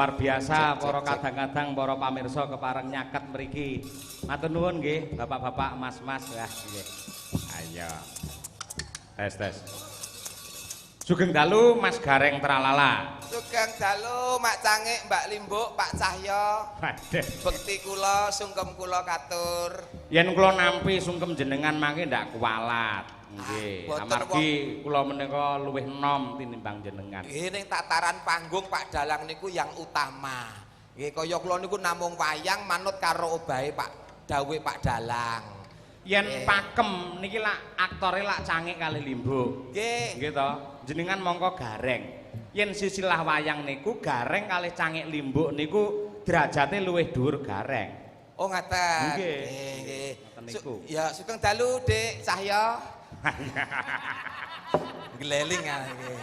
Luar biasa para kadang-kadang para pamirsa kepareng nyaket mriki. Matur nuwun nggih Bapak-bapak, Mas-mas. Wah nggih. Ayo. Tes. Sugeng dalu Mas Gareng Tralala. Sugeng dalu Mak Cangik, Mbak Limbuk, Pak Cahyo. Waduh. Bekti kula, sungkem kula katur. Yen kula nampi sungkem jenengan mangke ndak kuwalat. Nggih, amargi kula menika luwih enom tinimbang jenengan. Nggih ning tataran panggung Pak Dalang niku yang utama. Nggih kaya kula niku namung wayang manut karo obahe Pak dawuhe Pak Dalang. Yen pakem niki lak aktore lak Cangik kalih Limbuk. Nggih. Nggih to. Jenengan mongko Gareng. Yen silsilah wayang niku Gareng kalih Cangik Limbuk niku derajate luwih dhuwur Gareng. Oh ngaten. Nggih. Nggih. Ya sugeng dalu Dik Cahyo. Gleling nggih.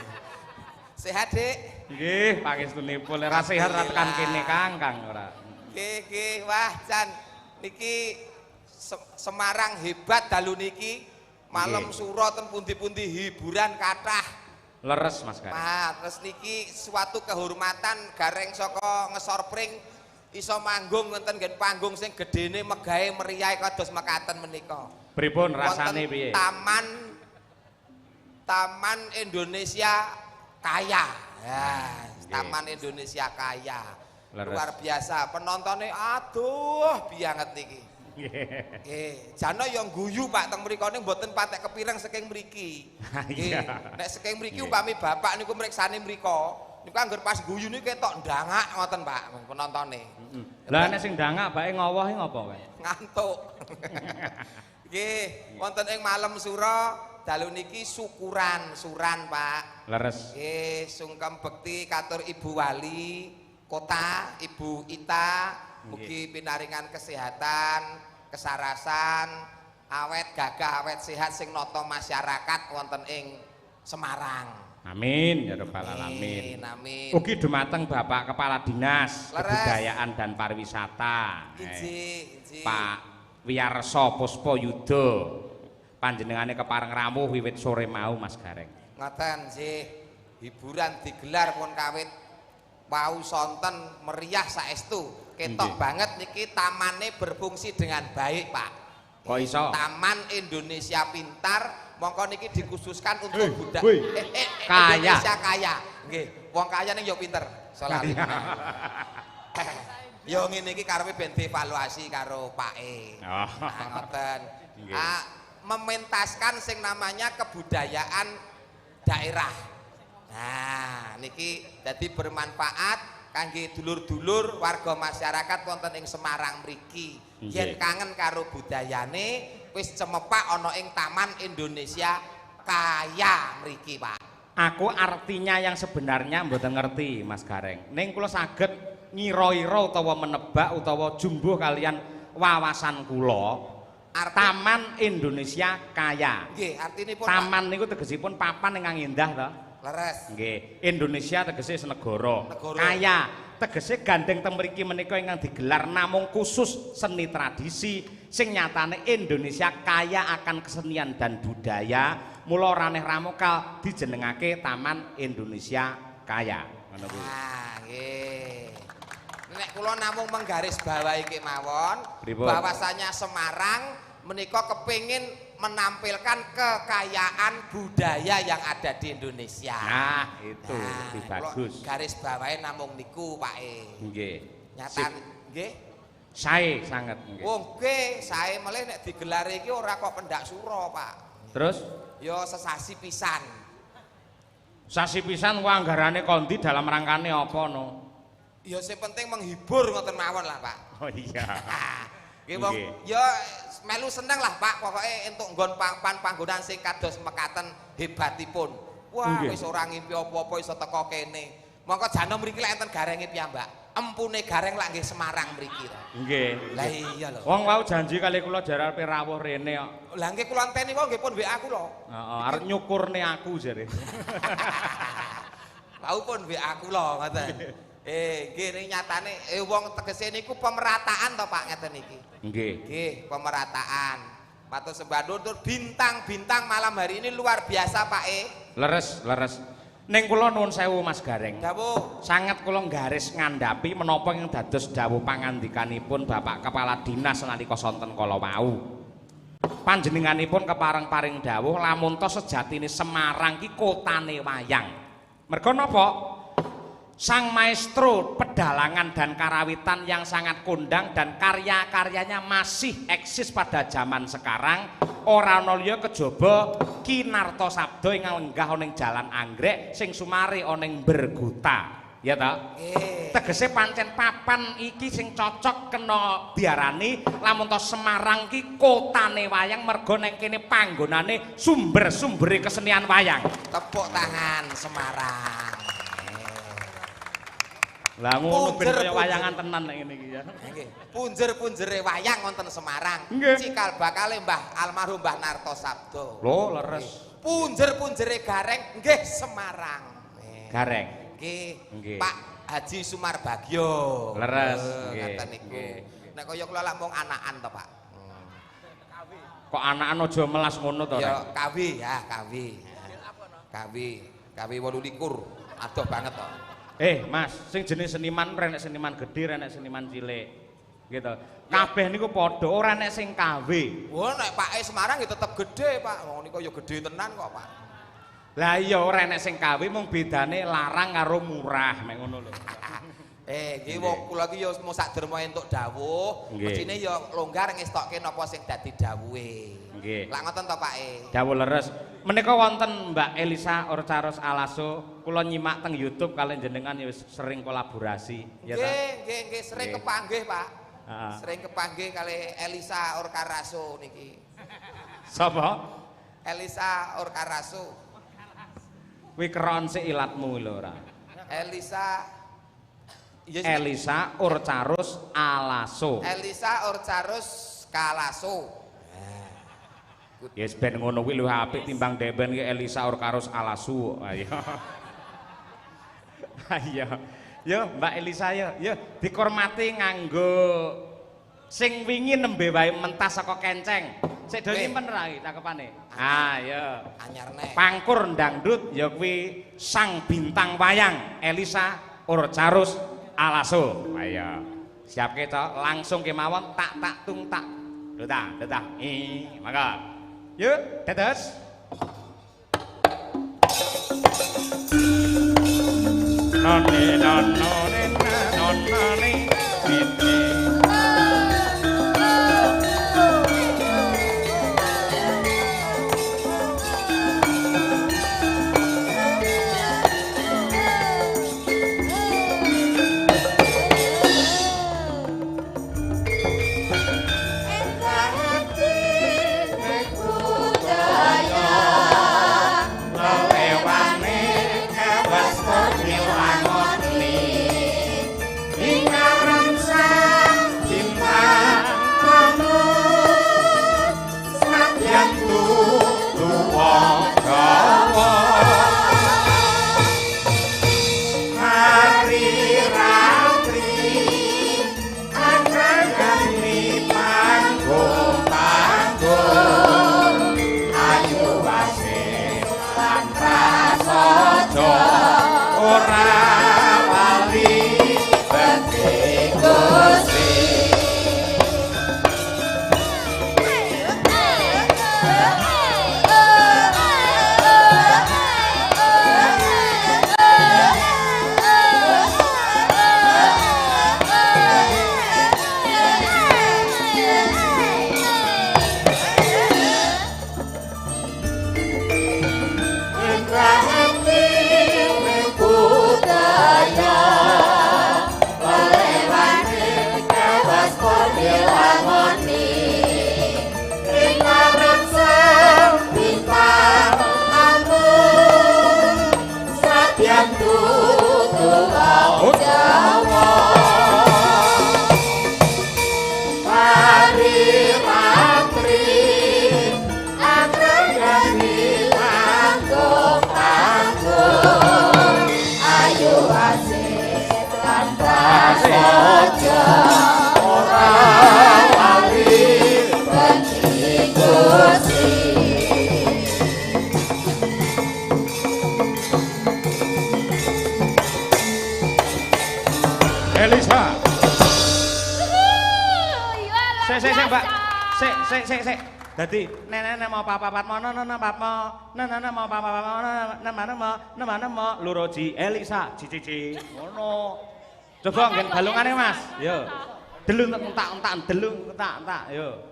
Sehat, Dik? Nggih, pangestunipun. Ora sehat ra tekan kene Kang ora. Nggih. Wah, Jan niki Semarang hebat dalu niki. Malam suro ten pundi-pundi hiburan kathah. Leres Mas Gareng. Terus niki suatu kehormatan Gareng saka Ngesorpring iso manggung wonten nggen panggung sing gedene megahe meriah kados mekaten menika. Pripun rasane piye? Taman Indonesia Kaya. Ya, Taman Indonesia Kaya. Luar biasa. Penontonnya aduh bianget niki. Nggih. Jana yang guyu Pak teng mriku ning mboten patek kepireng saking mriki. Nggih. Nek saking mriki umpami bapak niku mriksani mriko, niku angger pas guyu niku ketok ndangak ngoten Pak penontone. Lah nek sing ndangak bake ngowoh ngopo kae? Ngantuk. Nggih, wonten ing Malam Suro dalu niki suran Pak. Leres. Nggih, sungkem bekti katur Ibu Wali Kota, Ibu Ita, mugi pinaringan kesehatan, kesarasan, awet gagah, awet sehat sing nata masyarakat wonten ing Semarang. Amin ya rabbal alamin. Amin. Ugi dumateng Bapak Kepala Dinas Kebudayaan dan Pariwisata. Pak Wiyarso Puspayuda. Panjenengane kepareng rawuh wiwit sore mau Mas Gareng. Ngoten nggih. Hiburan digelar pun kawit wau sonten meriah saestu. Ketok banget niki tamane berfungsi dengan baik, Pak. Kok iso? Taman Indonesia Pintar mongko niki dikhususkan untuk budaya kaya. Indonesia kaya. Nggih, wong kaya ning yo pinter. Solari. Yo ngene iki karepe ben dievaluasi karo Pake. Oh. Nah, ngoten. Mementaskan sing namanya kebudayaan daerah. Nah, niki dadi bermanfaat kangge dulur-dulur warga masyarakat wonten ing Semarang mriki. Yen kangen karo budayane wis cemepak ana ing Taman Indonesia Kaya mriki, Pak. Aku artinya yang sebenarnya mboten ngerti Mas Gareng. Ning kula saged ngira-ira utawa menebak utawa jumbuh kalian wawasan kula. Taman Indonesia Kaya. Nggih, artinipun Taman niku tegesipun papan ingkang indah to. Leres. Nggih, Indonesia tegese senegara. Kaya tegese gandeng teng mriki menika ingkang digelar namung khusus seni tradisi sing nyatane Indonesia kaya akan kesenian dan budaya. Mula raneh ramukal dijenengake Taman Indonesia Kaya. Ngono kuwi. Ah, nggih. Nek kula namung menggarisbawahi kemawon bahwasanya Semarang menika kepingin menampilkan kekayaan budaya yang ada di Indonesia. Nah, itu lebih bagus. Garis bawahe namung niku, Pak. Nggih. Nyatan nggih. Sae sanget nggih. Oh, nggih, sae melih nek digelar iki ora kok pendak suro, Pak. Terus yo sesasi pisan. Sasi pisan ku anggarane kondi dalam rangkane apa no? Ya sing penting menghibur ngoten mawon lah, Pak. Oh iya. Nggih, wong ya melu seneng lah Pak, pokoke entuk nggon panggonan sing kados mekaten hebatipun. Wah, wis ora ngimpi apa-apa iso teko kene. Mongko jana mriki lek enten garenge piyambak. Empune gareng lak nggih Semarang mriki to. Nggih. Lah iya lho. Wong wau janji kali kula jar arepe rawuh rene kok. Lah nggih kula enteni wae nggih pun WA kula. Heeh, arep nyukurne aku jare. Wau pun WA kula ngoten. Nggih ning nyatane wong tegese niku pemerataan to Pak ngeten iki. Nggih. Nggih, pemerataan. Matur sembah nutur bintang-bintang malam hari ini luar biasa Pak. Leres, leres. Ning kula nuwun sewu Mas Gareng. Dawuh. Sanget kula garis ngandhapi menapa ing dados dawuh pangandikanipun Bapak Kepala Dinas nalika sonten kala wau. Panjenenganipun kepareng-paring dawuh lamun to sejatine Semarang ki kotane wayang. Merga napa? Sang maestro pedalangan dan karawitan yang sangat kondang dan karya-karyanya masih eksis pada zaman sekarang. Ora ana liya kejaba Ki Nartasabda ingkang lenggah ana ing Jalan Anggrek sing sumare ana ing Bergota. Ya ta? Tegese pancen papan iki sing cocok kena diarani lamun to Semarang ki kotane wayang merga ning kene panggonane sumber-sumbere kesenian wayang. Tepuk tangan Semarang. Lah ngono ben kaya wayangan tenan nek ngene iki ya. Nggih. Punjer-punjere wayang wonten Semarang. Nggih. Cikal bakale Mbah almarhum Mbah Nartasabda. Lho leres. Punjer-punjere Gareng nggih Semarang. Gareng. Nggih. Pak Haji Sumar Bagyo. Leres. Ngaten niku. Nek kaya kula lampung anakan to, Pak. Kok anakan aja melas ngono to, Rek? Ya kawi ya, kawi. Kawi 28. Adoh banget to. Mas, sing jenis seniman renek seniman gedhe, renek seniman cilik. Gitu. Kabeh niku padha, ora nek sing kawe. Wah, nek Pake Semarang ya tetep gedhe, Pak. Wong niku ya gedhe tenan kok, Pak. Lah iya ora nek sing kawe mung bedane larang karo murah, mek ngono lho. Nggih wong kula iki ya mung sakderma entuk dawuh, mesine ya longgar ngestokke napa sing dadi dawuhe. Nggih. Lah ngoten to, Pake. Dawuh leres. Menika wonten Mbak Elisa Orcaros Alaso, kula nyimak teng YouTube kalian jenengan ya wis sering kolaborasi, ya ta? Nggih, sering kepanggih, Pak. Heeh. Sering kepanggih kali Elisa Orkaraso niki. Sapa? Elisa Orkaraso. Kuwi keron sik ilatmu lho ora. Elisa Orcaros Alaso. Elisa Orcaros Kalaso. Yes ben ngono kuwi luwih apik timbang deben ki Elisa Orcaros Alasu. Ayo. Ayo. Yo Mbak Elisa yo, dikormati nganggo sing wingi nembe wae mentas saka kenceng. Sik do nyimpen ra iki cakepane. Yo. Anyarne. Pangkur dangdut ya kuwi sang bintang wayang Elisa Orcaros Alaso. Ayo. Siapke to langsung kemawon tak tung tak. Detah. Mangga. Yuk, dados. Noni. Elisa. Sik Mbak. Sik. Dadi nenek mau papat mau nana mau papat mau luroji Elisa cici ngono. Coba nggen balungane Mas. Yo. Delung entak delung entak yo.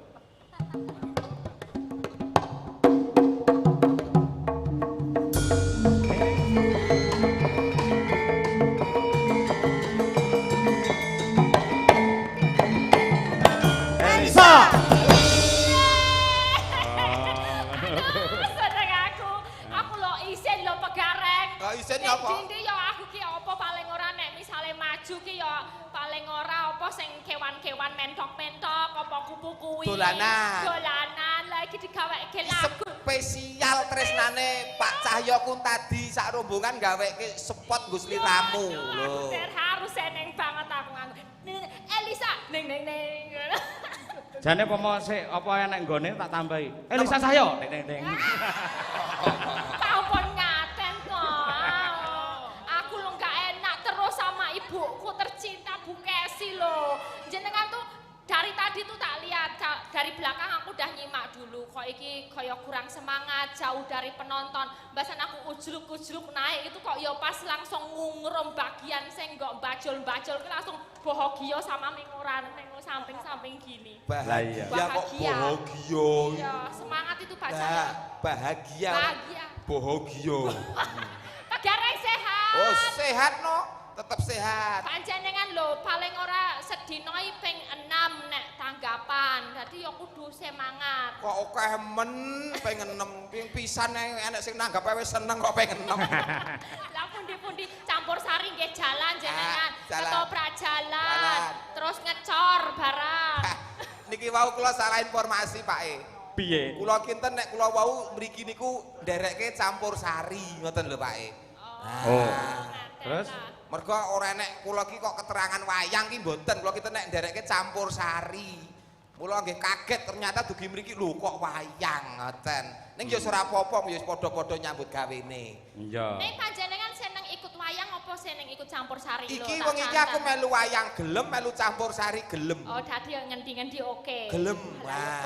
Isin apa? Dindi ya aku ki apa paling ora nek misale maju ki ya paling ora apa sing kewan-kewan mentok-mentok apa kupu-kuwi. Dolanan Lagi digaweke lagu. Spesial tresnane Pak Cahyo kun tadi sak rombongan gaweke spot nggo sliramu lho. Harus seneng banget aku nganggo. Elisa ning. Jane pomo sik apa enek nggone tak tambahi. Elisa Cahyo ning. Ampun ngaten kok. Aku lo gak enak terus sama ibuku tercinta Bu Kesi lo. Jenengan tuh dari tadi tuh tak lihat dari belakang aku udah nyimak dulu kok iki kaya kurang semangat jauh dari penonton. Bahasan aku ujluk naik itu kok ya pas langsung ngungrum bagian sing gak bajul-bajul langsung bahagia sama mengoran samping-samping gini. Bahagia kok bahagia. Iya, semangat itu bacanya. Bahagia. Bahagia. Pak Gareng sehat. Oh, sehat no, tetap sehat. Panjenengan lho paling ora sedina ping 6 nek tanggapan. Dadi ya kudu semangat. Kok akeh men pengen 6 ping pisan enek sing nanggap wis seneng kok pengen 6. Lah pundi-pundi campur sari nggih jalan jenengan. Ketoprak jalan. Terus ngecor barang. Niki wau kula salah informasi Pak E. Piye? Kula kinten nek kula wau mriki niku nderekke campur sari ngoten lho Pak E. Terus mergo ora enek kula ki kok keterangan wayang ki mboten kula kinten nek nderekke campur sari. Kula nggih kaget ternyata dugi mriki lho kok wayang ngoten. Ning ya ora apa-apa ya padha-padha nyambut gawene. Iya. Nek panjenengan seneng ikut wayang apa seneng ikut campur sari lho? Iki wong iki aku melu wayang gelem, melu campur sari gelem. Oh, dadi ngendi-ngendi oke. Gelem.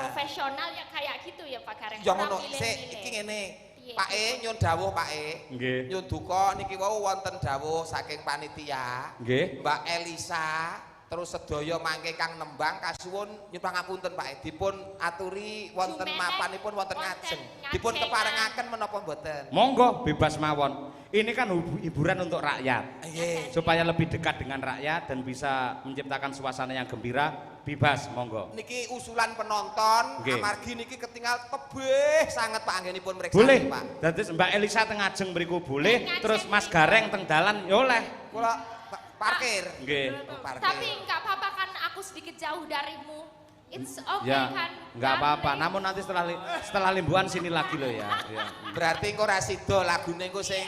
Profesional ya kayak gitu ya Pak Gareng. Ya ngono, sik iki ngene. Pak E nyun dawuh Pak E. Nggih. Nyun duka niki wau wonten dawuh saking panitia. Nggih. Mbak Elisa terus sedaya mangke kang nembang kasuwun nyuwun pangapunten Pak E. Dipun aturi wonten mapanipun wonten ngajeng. Dipun keparengaken menapa mboten? Monggo bebas mawon. Ini kan hiburan untuk rakyat. Supaya lebih dekat dengan rakyat dan bisa menciptakan suasana yang gembira. Bebas, monggo. Niki usulan penonton, amargi niki ketinggal tebih sangat Pak anggenipun mriksa boleh, Pak. Dadi Mbak Elisa teng ngajeng mriku boleh, terus Mas Gareng teng dalan yo oleh. Kula parkir. Nggih. Tapi enggak apa-apa kan aku sedikit jauh darimu. It's okay Ya, kan? enggak apa-apa. Namun nanti setelah limbuhan sini lagi loh ya. Berarti engko ora sida lagune engko sing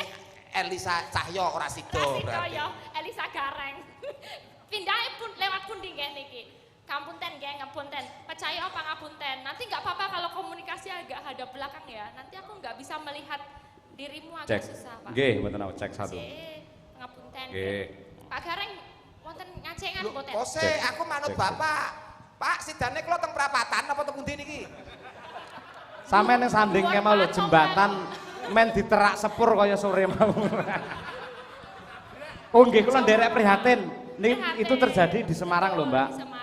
Elisa Cahyo ora sida berarti. Ya, Elisa Gareng. Pindahe pun lewat pundi nggih niki? Kampunten nggih, ngapunten. Percaya apa ngapunten? Nanti enggak apa-apa kalau komunikasi agak hadap belakang ya. Nanti aku enggak bisa melihat dirimu agak susah, Pak. Nggih, mboten apa cek satu. Ngapunten. Nggih. Pak Gareng wonten ngajengan mboten? Kose, aku manut Bapak. Pak, sidane kula teng prapatan apa teng pundi niki? Sampeyan ning sandingke mau lho jembatan men diterak sepur kaya sore mau. Oh nggih, kula nderek prihatin. Itu terjadi di Semarang lho, Mbak.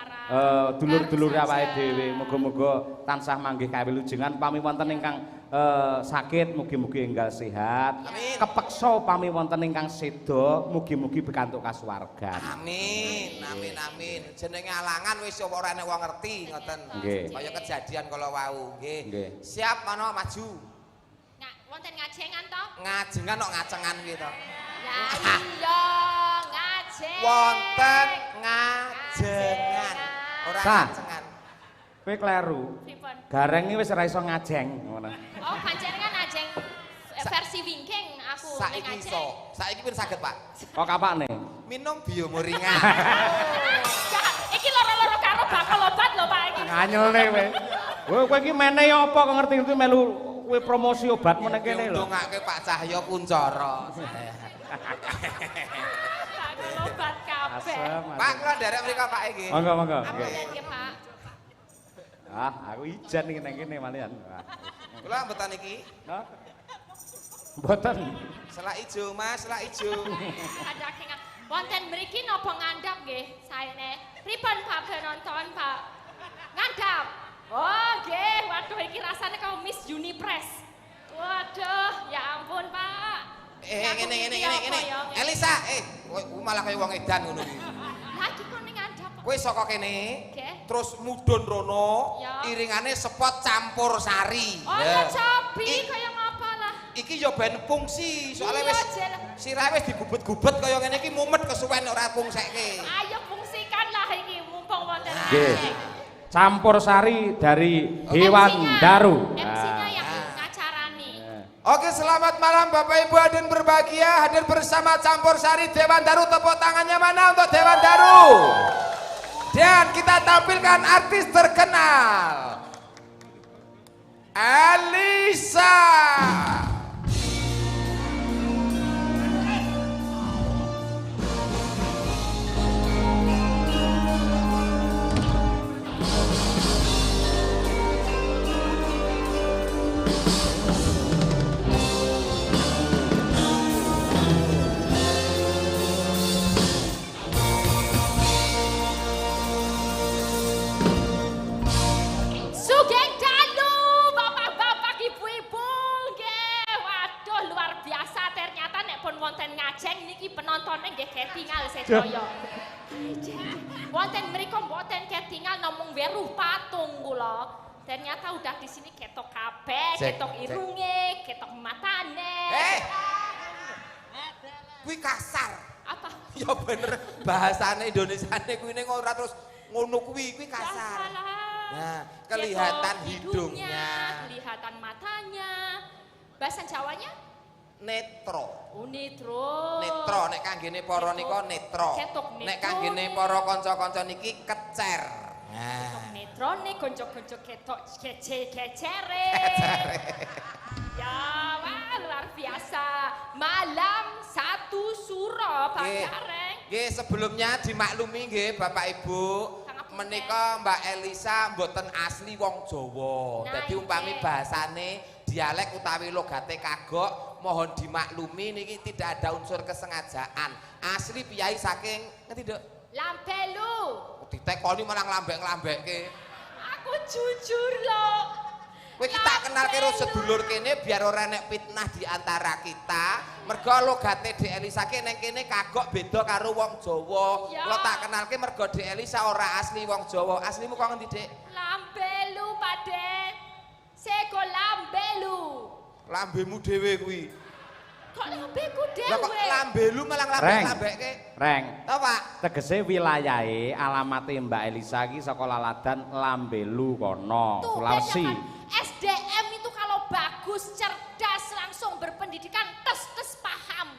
Dulur-dulur awake dhewe muga-muga tansah manggih kawilujengan pami wonten ingkang sakit mugi-mugi enggal sehat. Kepeksa pami wonten ingkang seda mugi-mugi pikantuk kasuwargan. Amin. Amin. Jenenge alangan wis ora enek wong ngerti ngoten. Kaya kejadian kala wau nggih. Siap mana maju. Wonten ngajengan to? Ngajengan kok ngacengan kuwi to. Ya iya, ngajeng. Wonten ngajengan. Ora ngacengan. Kowe kleru. Gareng iki wis ora iso ngajeng ngono. Oh, panjenengan ngajeng versi wingking aku ning ngajeng. Saiki iso. Saiki pun saged, Pak. Kok kapane? Minum biomoringan. Iki loro-loro karo bakal obat lho, Pak iki. Nganyelne kowe. Kowe iki meneh apa kok ngerti-ngerti melu kowe promosi obat meneh kene lho. Ndongake Pak Cahyo Kuncara. Bakal obat kabeh. Asem. Pak, kula nderek mriko Pak iki. Monggo, monggo. Apa Nggih. nggih, Pak? Ah, aku ijan iki nang kene malian. Kula mboten iki. Hah? Mboten. Selak ijo, Mas, selak ijo. Kadakengan wonten mriki napa ngandhap nggih saene. Pripun Pak penonton, Pak? Ngandhap. Oh, nggih. Waduh iki rasane kaya Miss Universe. Waduh, ya ampun, Pak. Ngene. Elisa, kowe malah kaya wong edan ngono iki. Lah iki kok ning ngandhap. Kowe saka kene, Nggih. terus mudhun rono, Ya. iringane sepot campur sari. Oh, ya cobi kaya ngapa lah. Iki ya ben fungsi, soalnya Iya, wis Jel. sirahe wis digubet-gubet kaya ngene iki mumet kesuwen ora fungsekke. Ayo fungsikan lah iki mumpung wonten Nggih. ngajeng. Campur sari dari Hewan Daru. MC-nya yang ngacarani. Oke, selamat malam Bapak Ibu hadirin berbahagia, hadir bersama Campur Sari Dewan Daru. Tepuk tangannya mana untuk Dewan Daru? Dan kita tampilkan artis terkenal, Elisa. Sugeng dalu, bapak-bapak, ibu-ibu, nggih. Waduh, luar biasa ternyata nek pun wonten ngajeng niki penontonnya nggih ketingal sedaya. Wonten mriku mboten ketingal namung weruh patung kula. Ternyata udah di sini ketok kabeh, Cek, ketok irunge, ketok matane. Kuwi kasar. Apa? Ya bener, bahasane Indonesiane kuwi ning ora terus ngono kuwi kasar. Nah, kelihatan Ketok hidungnya. kelihatan matanya. Bahasa Jawanya? Netro. Unitro. Netro nek kanggene para nika netro. Ketok netro. Nek kanggene para kanca-kanca niki kecer. Nah. Netrone gonjok-gonjok ketok kecere. Ya, wah luar biasa. Malam satu suro Pak Nggih. Gareng. Nggih, sebelumnya dimaklumi nggih Bapak Ibu, Sangat menika Mbak Elisa mboten asli wong Jawa. Nah, Dadi umpami nggih. bahasane dialek utawi logate kagok, mohon dimaklumi niki tidak ada unsur kesengajaan. Asli piyai saking ngerti, Dok? Lampelu. Ditekoni malah nglambek-nglambekke. Aku jujur loh. Kowe kita kenal karo sedulur kene biar ora nek fitnah di antara kita. Mergo logate Dek Elisa ki ning kene kagok beda karo wong Jawa. Ya. Kula tak kenalke mergo Dek Elisa ora asli wong Jawa. Aslimu kok ngendi, Dek? Lampelu Pade. Seko Lampelu. Lambemu dhewe kuwi. Kok lambeku Lah kok dewe? lambelu malah nglambek-nglambeke. Reng. Apa, Pak? Tegese wilayahe alamate Mbak Elisa iki saka Laladan Lambelu kono, Tuh, Sulawesi. beda kan? SDM itu kalau bagus, cerdas, langsung berpendidikan, tes paham.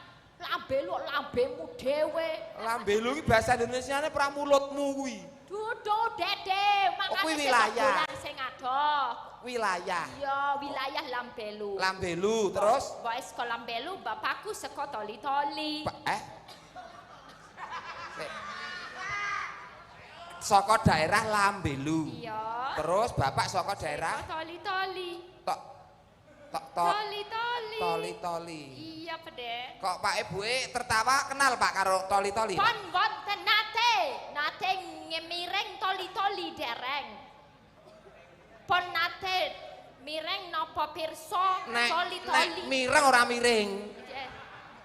Lambemu dewe. Lambelu iki bahasa Indonesiane pramulutmu kuwi. Dudu dede, Oh, kuwi makanya wilayah. sepak bola sing adoh. Wilayah. Iya, wilayah Lampelu. Lambelu terus Boy sekolah Lampelu, bapakku seko toli-toli. Saka daerah Lambelu. Iya. Terus bapak saka daerah Toli-toli. tok Toli-toli. toli-toli. Iya, Pede. Kok Pak Ibuke tertawa kenal Pak karo toli-toli? Pon wonten nate ngemireng toli-toli dereng. Pon nate mireng napa pirsa Nek toli-toli. mireng ora miring. Eh,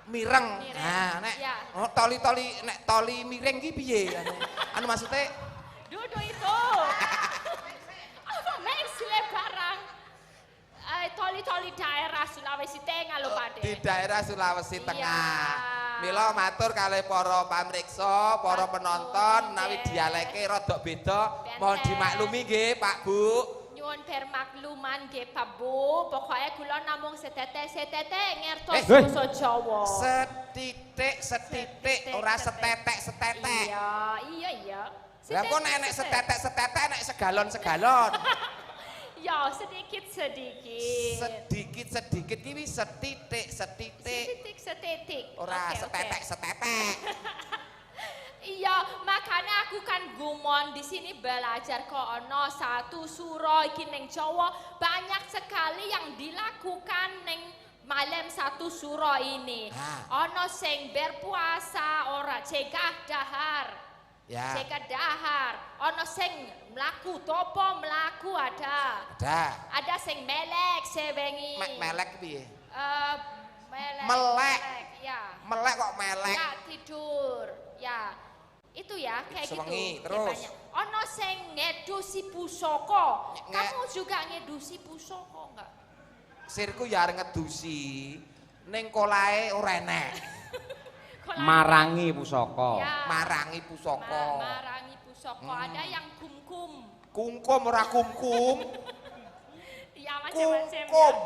Mireng. Mireng. Nah, nek Ya. toli-toli nek toli miring ki piye? Anu maksudnya Dudu itu. Apa mesle barang? Toli-toli daerah Sulawesi Tengah lho, Pade. di daerah Sulawesi Iya. Tengah. Mila matur kalih para pamriksa, para Matur, penonton menawi nggih. dialeke rada beda, mohon Benten. dimaklumi nggih Pak Bu. Nyuwun permakluman nggih Pak Bu, pokoke kula namung setetek ngertos Eh, basa Jawa. Setitik ora setetek. Iya. Lah kok nek setetek nek segalon. Ya, sedikit-sedikit. Sedikit ki wis setitik. Setitik. Ora Oke. setetek. Iya, makanya aku kan gumon di sini belajar kok ono satu suro iki ning Jawa banyak sekali yang dilakukan ning malam satu suro ini. Ono sing berpuasa ora cegah dahar. Ya. Cegah dahar. Ono sing mlaku topo mlaku ada. Ada sing melek sewengi. Melek piye? Melek. Ya. Ya. Melek kok melek? Ya tidur. Ya. Itu ya kayak Sewengi, gitu. terus ono sing ngedusi pusoko. Kamu juga ngedusi pusoko enggak? Sirku ya arep ngedusi ning kolae ora enek. Marangi pusaka. Ya. Marangi pusaka. Marangi pusaka. Ada yang kumkum. Kungkum ora kumkum. Ya macam-macam. Kungkum.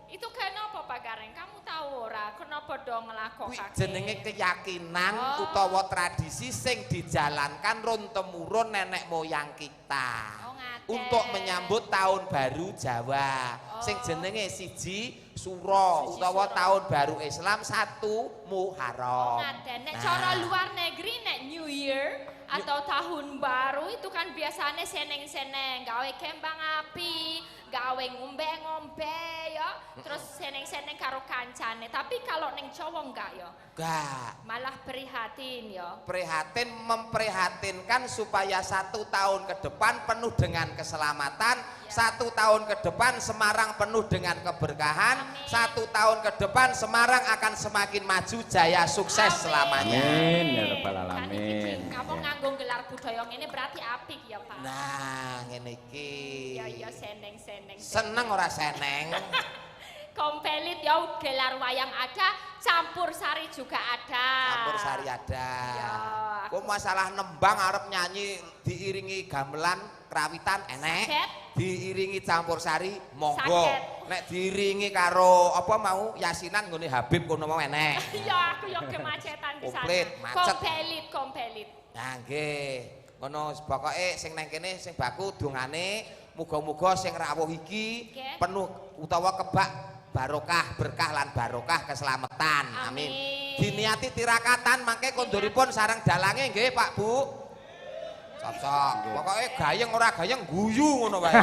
Itu kenapa Pak Gareng? Kamu tahu ora kenapa dong Kuwi nglakokake? jenenge keyakinan utawa tradisi sing dijalankan run temurun nenek moyang kita. Ngaten. Untuk menyambut tahun baru Jawa. Sing jenenge siji Suro utawa tahun baru Islam 1 Muharram. Ngaten. Nek cara luar negeri nek New Year atau tahun baru itu kan biasanya seneng-seneng gawe kembang api, gawe ngombe-ngombe ya, terus seneng-seneng karo kancane. Tapi kalau neng Jawa enggak ya? Enggak. Malah prihatin ya. Prihatin memprihatinkan supaya 1 tahun ke depan penuh dengan keselamatan, 1 tahun ke depan Semarang penuh dengan keberkahan, 1 tahun ke depan Semarang akan semakin maju jaya sukses selamanya. Amin ya rabbal alamin. Kamu nganggo gelar budaya ini berarti apik ya Pak. Nah, ngene iki. Ya seneng-seneng. Seneng ora seneng? Kompelit ya gelar wayang ada, campur sari juga ada. Campur sari ada. Ya. Kok masalah nembang arep nyanyi diiringi gamelan krawitan enek. Saket. Diiringi campur sari monggo. Saket. Nek diiringi karo apa mau yasinan nggone Habib kono mau enek. Ya aku ya kemacetan di sana. Komplit, macet. Kompelit. Nah nggih. Ngono pokoke sing nang kene sing baku dongane muga-muga sing rawuh iki Nggih. penuh utawa kebak barokah, berkah lan barokah keselamatan. Amin. Diniati tirakatan mangke konduripun sareng dalange nggih Pak Bu. Cocok. Pokoke gayeng ora gayeng guyu ngono wae.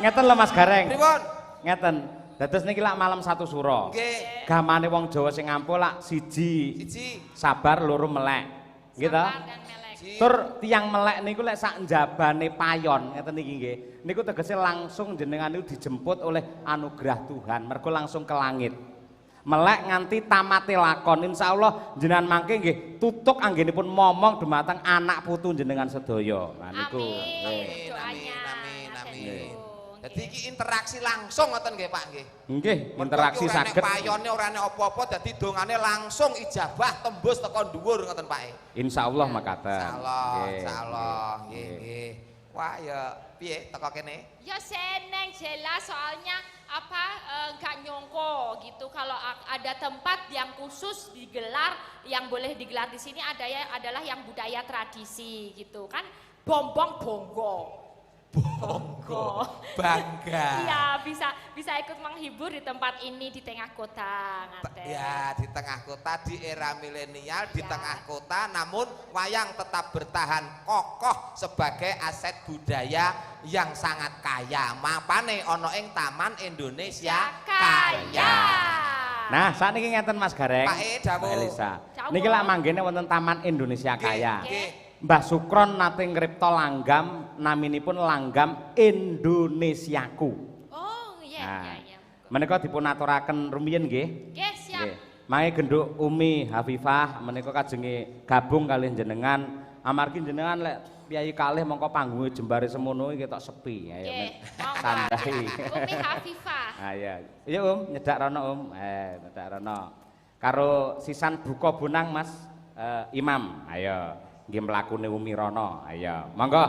Ngeten lho Mas Gareng. Pripun? Ngeten. Dados niki lak malam satu suro. Nggih. Gamane wong Jawa sing ampun lak siji Siji. sabar loro melek. Nggih ta? Sabar dan melek. Tur tiang melek niku lek sak njabane payon ngeten niki nggih. Niku tegese langsung jenengan niku dijemput oleh anugerah Tuhan, mergo langsung ke langit. Melek nganti tamate lakon, insyaallah jenengan mangke nggih tutuk anggenipun momong dumateng anak putu jenengan sedaya. Nah niku. Amin. Doanya. Amin. Dadi iki interaksi langsung ngoten nggih Pak nggih. Nggih, interaksi saged. Payone ora nek apa-apa dadi dongane langsung ijabah tembus teko dhuwur ngoten Pak. Insyaallah makaten. Insyaallah. Nggih. Wah ya piye teko kene? Ya seneng jelas soalnya apa nggak nyongko gitu kalau ada tempat yang khusus digelar yang boleh digelar di sini ada ya adalah yang budaya tradisi gitu kan bongo. Bangga. Iya bisa ikut menghibur di tempat ini di tengah kota. Ngaten. Ya di tengah kota di era milenial di Ya. tengah kota namun wayang tetap bertahan kokoh sebagai aset budaya yang sangat kaya. Mapane ono ing Taman Indonesia Kaya. Nah, saat ini ngeten Mas Gareng. Pak dawuh. Mbak Elisa. Dawuh. Niki lak manggene wonten Taman Indonesia Kaya. Nggih. Mbah Sukron nate ngripta langgam naminipun langgam Indonesiaku. Oh iya. Menika dipun aturaken rumiyin nggih. Nggih siap. Nggih. Mangke genduk Umi Hafifah menika kajenge gabung kalih jenengan. Amargi jenengan lek piyayi kalih mongko panggunge jembare semono iki ketok sepi. Ayo Nggih. santai. Umi Hafifah. Ah iya. Iya nyedak rono nyedak rono. Karo sisan buka bonang Mas Imam. Ayo. Nggih mlakune Umi Rono. Ayo. Monggo.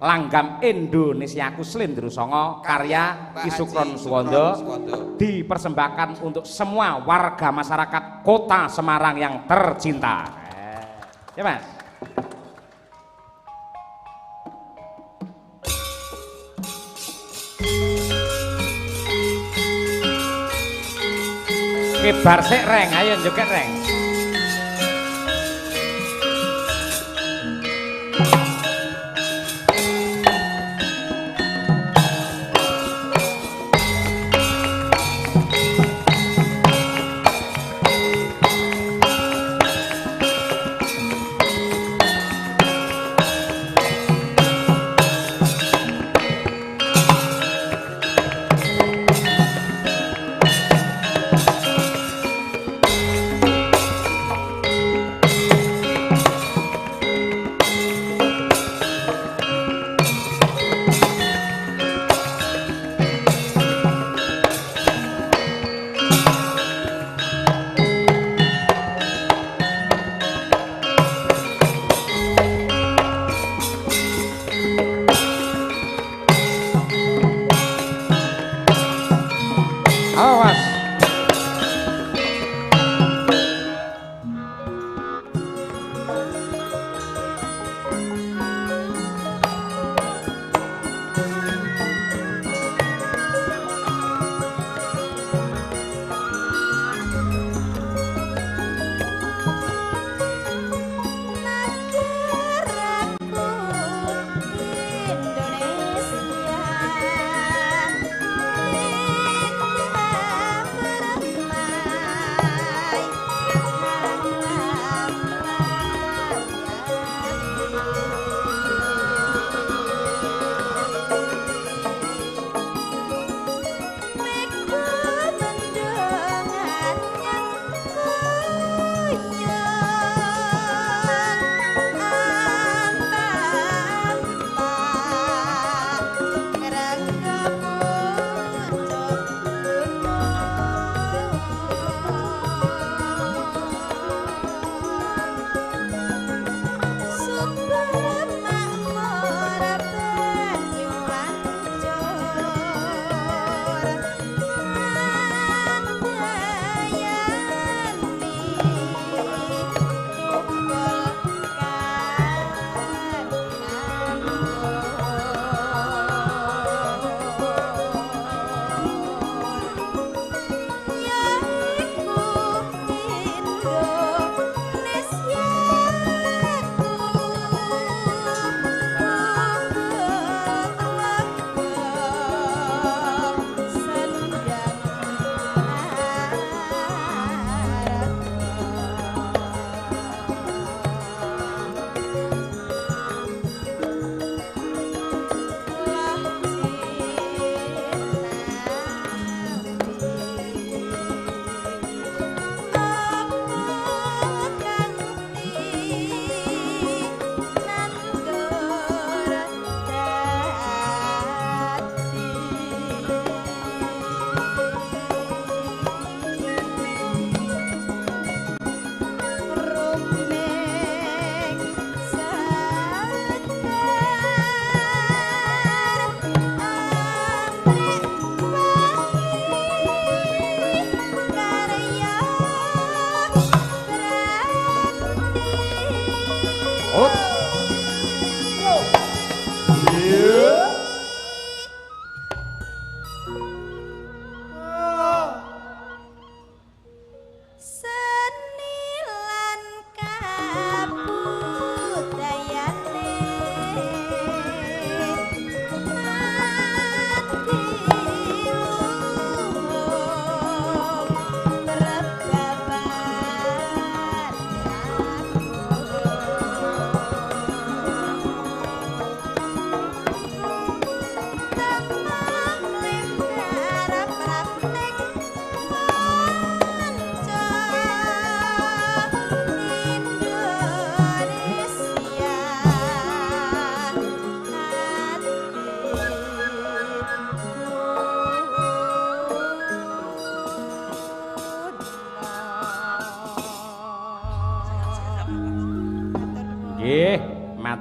Langgam Indonesiaku Slendro Songo karya Ki Sukron Suwondo dipersembahkan untuk semua warga masyarakat Kota Semarang yang tercinta. Ya Mas. Kibar sik reng, ayo joget reng.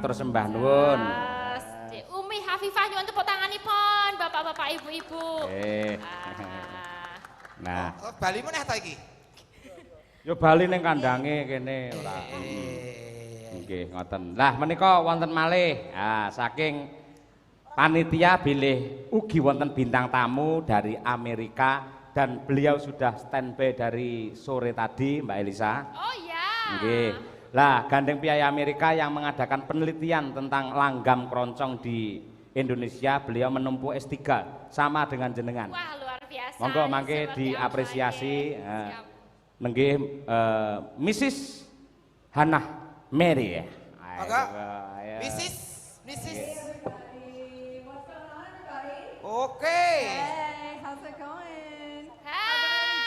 Matur sembah nuwun. Umi Hafifah nyuwun tepuk tanganipun Bapak-bapak Ibu-ibu. Nah, Bali meneh ta iki? yo bali ning kandange kene ora. Nggih, ngoten. Lah menika wonten malih saking panitia bilih ugi wonten bintang tamu dari Amerika dan beliau sudah standby dari sore tadi Mbak Elisa. Oh ya. Nggih. Lah gandeng piyai Amerika yang mengadakan penelitian tentang langgam keroncong di Indonesia, beliau menempuh S3 sama dengan jenengan. Wah, luar biasa. Monggo mangke Seperti diapresiasi Siap. nenggih Mrs. Hannah Mary ya. Monggo. Mrs. Oke. Hey, how's it going? Hai.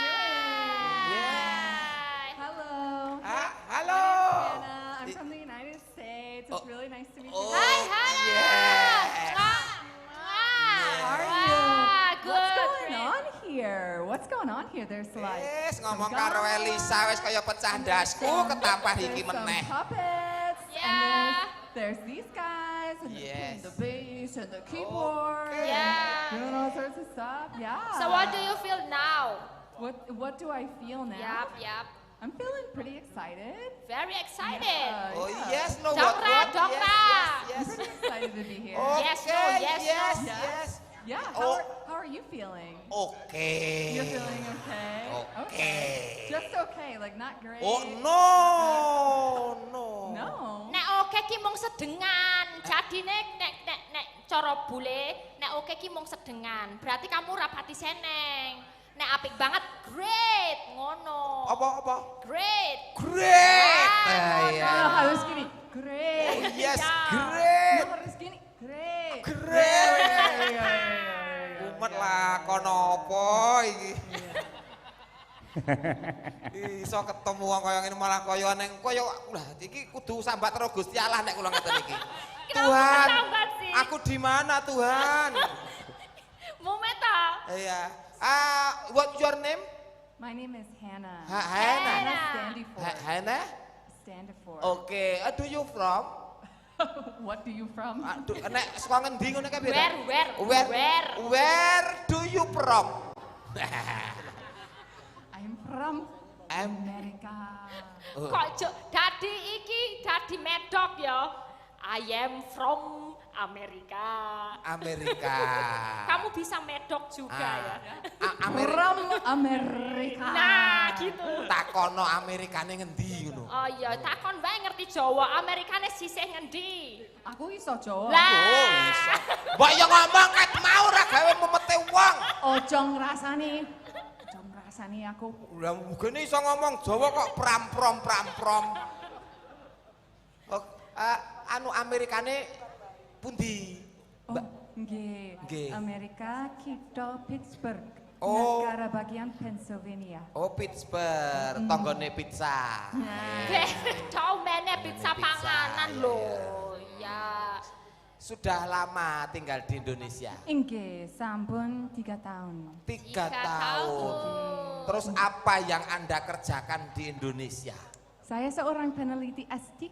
Hello. Halo. Anna, I'm from the United States. It's really nice to meet you. Hai, halo. Yes. How are you? Wah, good. What's going on here? What's going on here? There's like Wis ngomong karo Elisa wis kaya pecah ndasku ketapah iki some meneh. puppets, Yeah. and there's these guys, and Yes. the bass and the keyboard, Yeah. and doing all sorts of stuff. Yeah. So what do you feel now? What do I feel now? Yap. I'm feeling pretty excited. Very excited. Yeah, Oh yeah. yes, no Dongkrak, what? dongkrak. I'm Yes. pretty excited to be here. Yes, no, Okay, yes, yes, no. yes. Yeah, Oh. how are you feeling? Oke. You're feeling okay? Okay. Just okay, like not great. Oh no. No. Nek oke ki mung sedengan. Jadine nek cara bule, nek oke ki mung sedengan. Berarti kamu rapati seneng. Nek apik banget, great, ngono. Apa? Great. Great. Ah, Iya. No, harus gini. Great. Yes, Ya. great. No, harus gini. Great. Great. Umet lah kono apa iki? Iso ketemu wong kaya ngene malah kaya ning kaya lah iki kudu sambat karo Gusti Allah nek kula ngeten iki. Kenapa Tuhan, sambat sih? aku di mana Tuhan? Mumeta. Iya. What your name? My name is Hannah. Hannah. Hannah standing for. Hannah? Stand for. Oke, do you from? What do you from? Nek saka ngendi ngono kae beda? Where? Do you from? I'm from America. Kok dadi iki dadi medok ya. I am from Amerika. Amerika. Kamu bisa medok juga ya. From Amerika. Nah, gitu. Takono Amerikane ngendi ngono. Oh iya, takon bae ngerti Jawa, Amerikane sisih ngendi? Aku iso Jawa. Lah. Oh, iso. Mbok yo ngomong ket mau ora gawe memete wong. Ojo ngrasani. Ojo ngrasani aku. Lah mugene iso ngomong Jawa kok pram-prom. Oh, anu Amerikane pundi? Oh, nggih. Nggih. Amerika kita Pittsburgh. Oh. Negara bagian Pennsylvania. Oh, Pittsburgh, tanggane pizza. Tau meneh pizza Pizza, panganan iya. lho. Ya. Sudah lama tinggal di Indonesia. Nggih, sampun 3 tahun. 3 tahun. Terus apa yang Anda kerjakan di Indonesia? Saya seorang peneliti S3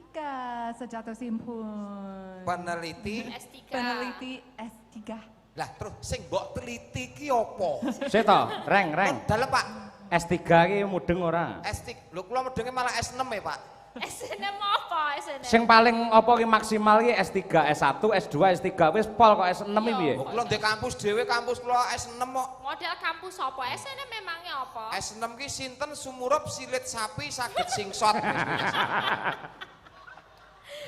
sejatuh simpun. Peneliti. S3. Peneliti S3. Lah terus sing mbok teliti ki apa? Seto, reng. Dalem Pak. S3 ki mudeng ora? S3. Lho kula medenge malah S6 ya, Pak. SNM apa SNM? Sing paling apa ki maksimal ki S3, S1, S2, S3 wis pol kok S6 iki piye? Kula ndek kampus dhewe, kampus kula S6 kok. Model kampus apa? SNM memangnya apa? S6 ki sinten sumurup silit sapi saged singsot.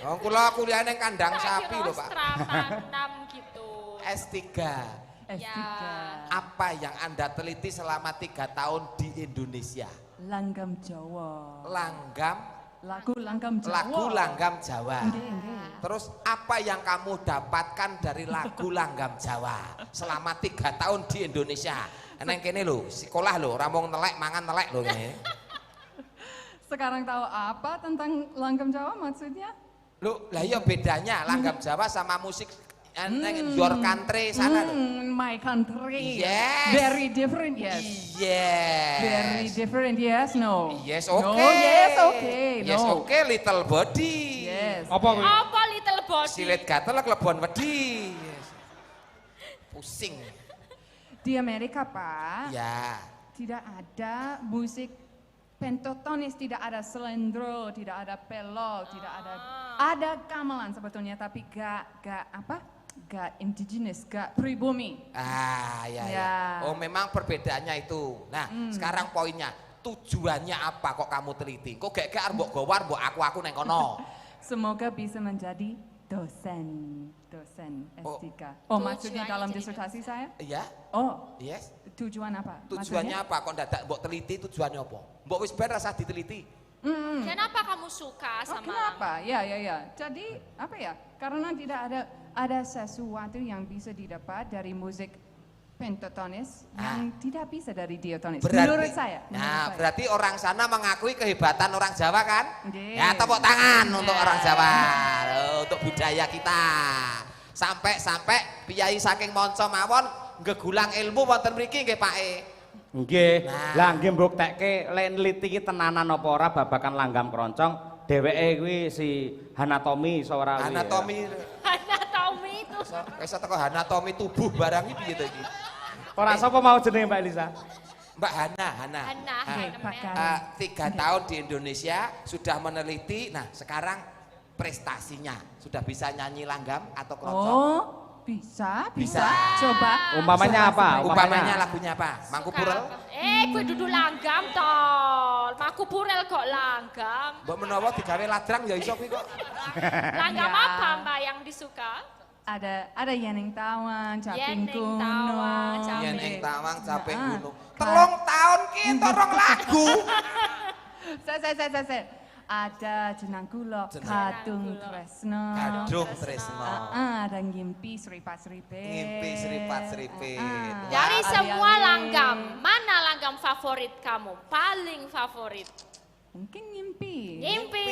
Oh, kula kuliah ning kandang sapi lho, Pak. Asrama 6 gitu. S3. S3. Ya. Apa yang Anda teliti selama 3 tahun di Indonesia? Langgam Jawa. Lagu Langgam Jawa. Langgam Jawa. Nggih, nggih. Terus apa yang kamu dapatkan dari lagu Langgam Jawa selama 3 tahun di Indonesia? Neng kene lho, sekolah lho, ramong nelek mangan nelek lho kene. Sekarang tahu apa tentang Langgam Jawa maksudnya? Lho, lah iya bedanya Langgam Jawa sama musik neng your country sana lho. My country. Yes. Very different, yes. Yes. Very different, yes, no. Yes, No, okay. yes, okay. Yes, No. okay, little body. Yes. Apa kuwi? Apa little body. Silet gatel kelebon wedi. Pusing. Di Amerika, Pak, Ya. tidak ada musik pentatonis, tidak ada selendro, tidak ada pelok, tidak ada gamelan sebetulnya, tapi gak indigenous, gak pribumi. Ya. Oh, memang perbedaannya itu. Nah, sekarang poinnya, tujuannya apa kok kamu teliti? Kok gak mbok gowar, mbok aku neng kono. Semoga bisa menjadi dosen S3. Oh, maksudnya dalam disertasi saya? Iya. Oh, Yes. tujuan apa? Tujuannya apa? Kok dadak mbok teliti tujuannya apa? Mbok wis ben rasa diteliti. Kenapa kamu suka Oh, sama kenapa? Ya. Jadi apa ya? Karena tidak ada sesuatu yang bisa didapat dari musik pentatonis yang tidak bisa dari diatonis. Menurut saya. Berarti orang sana mengakui kehebatan orang Jawa kan? Nggih. Ya, tepuk tangan untuk orang Jawa, untuk budaya kita. Sampai piyai saking monco mawon gegulang ilmu wonten mriki nggih Pak E. Nggih. Lah nggih mbuktekke lek nliti iki tenanan apa ora babakan langgam kroncong, dheweke kuwi si anatomi iso ora kuwi. Anatomi itu? Wis teko anatomi tubuh barang iki piye to iki? Ora sapa mau jenenge Mbak Elisa? Mbak Hana. Hana. 3 tahun di Indonesia sudah meneliti. Nah, sekarang prestasinya sudah bisa nyanyi langgam atau kroncong? Oh, bisa. Coba. Umpamanya apa? Umpamanya lagunya apa? Mangku Purel? Gue duduk langgam tol. Mangku Purel kok langgam. Mbok menawa digawe ladrang ya iso kuwi kok. Langgam Ya. apa Mbak yang disuka? Ada Yeneng Tawang, Caping Yeneng Kuno. Tawang, Caping. Yeneng Tawang, Caping Nah, Gunung. 3 tahun ki torong lagu. Saya. Ada Jenang Kulok, Kadung Tresno. Kadung Tresno. Ada Ngimpi Seripat-Seripit. Ngimpi Seripat-Seripit. Dari Ali-ali. semua langgam, mana langgam favorit kamu? Paling favorit? Mungkin Ngimpi. Ngimpi.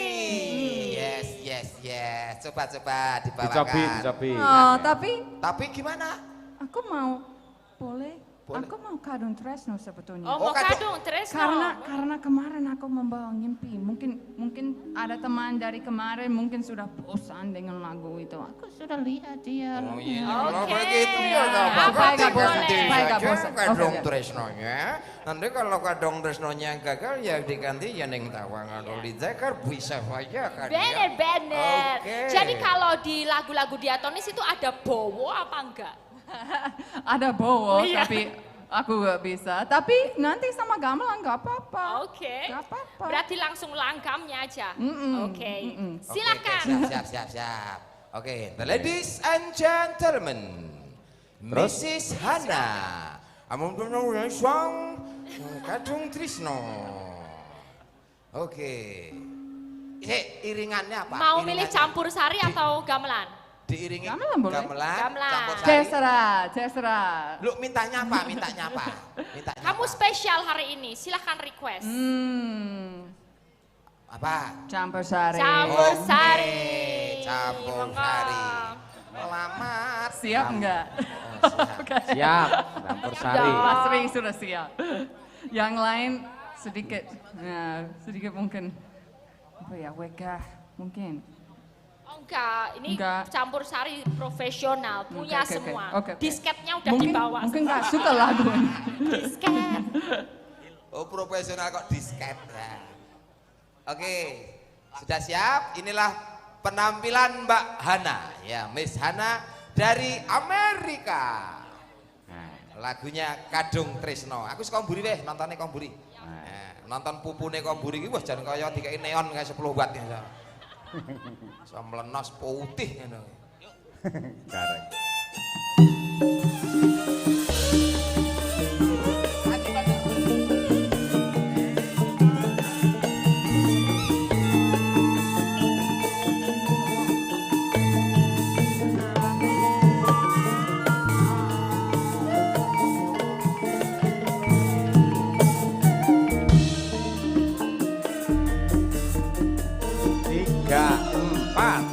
Yes. Coba dibawakan. Dicobi. Oh, Tapi gimana? aku mau boleh. Aku mau Kadung Tresno sebetulnya. Oh, mau Kadung. kadung Tresno. Karena kemarin aku membawa Ngimpi. Mungkin ada teman dari kemarin mungkin sudah bosan dengan lagu itu. Aku sudah lihat dia. Oh iya. Oke. Kalau begitu ya enggak apa-apa. Apa nggak bosan? Diganti Supaya nggak saja bosan. Kadung Oke. Tresnonya. Nanti kalau Kadung Tresnonya gagal ya diganti Yeneng Tawang atau Lidekar bisa saja kan ya. Bener. Oke. Jadi kalau di lagu-lagu diatonis itu ada bowo apa enggak? Ada Bowo, Iya. tapi aku gak bisa. Tapi nanti sama gamelan gak apa-apa. Oke. Gak apa-apa. Berarti langsung langgamnya aja. Oke. Oke, Silakan. siap. Oke, the ladies and gentlemen, Mrs. Hana, Among Song, Kadung Tresno. Oke. Iringannya apa? Mau milih Iringannya. campur sari atau gamelan? Diiringi Gamelan boleh. Gamelan. campur sari. Terserah. Lu mintanya apa? Kamu spesial hari ini, silahkan request. Apa? Campur sari. Campur Oke, sari. campur Monggo. sari. Selamat. Siap enggak? Siap, campur sari. Mas Ri sudah siap. Yang lain sedikit mungkin apa ya, wegah mungkin. Oh enggak, ini Enggak. campur sari profesional, punya Oke. semua. Oke. Disketnya udah Mungkin dibawa. mungkin nggak suka lagu ini. Disket. Oh, profesional kok disket. Nah. Oke, sudah siap? Inilah penampilan Mbak Hana, ya, Miss Hana dari Amerika. Lagunya Kadung Tresno. Aku suka mburi weh, nontonnya kong mburi. Nonton pupune kong mburi iki wah jan kaya dikei neon kayak 10 watt ya. Melenos putih ngono. Gareng. Tiga, empat.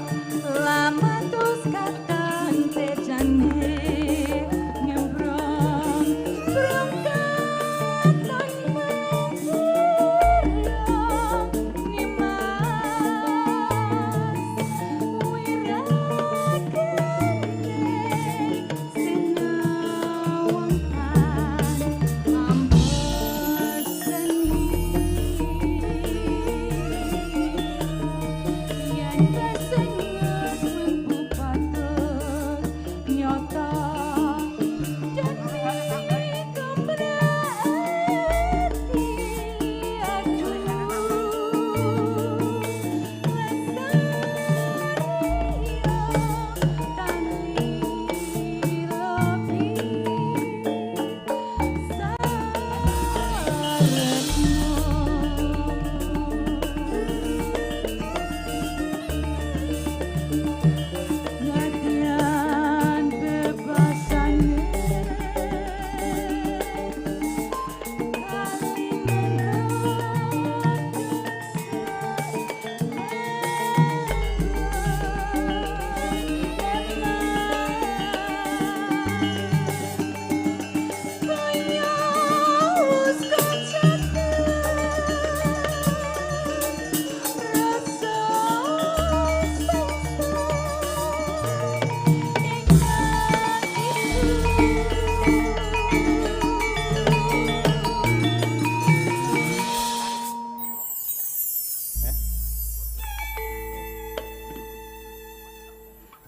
Lama terus kadang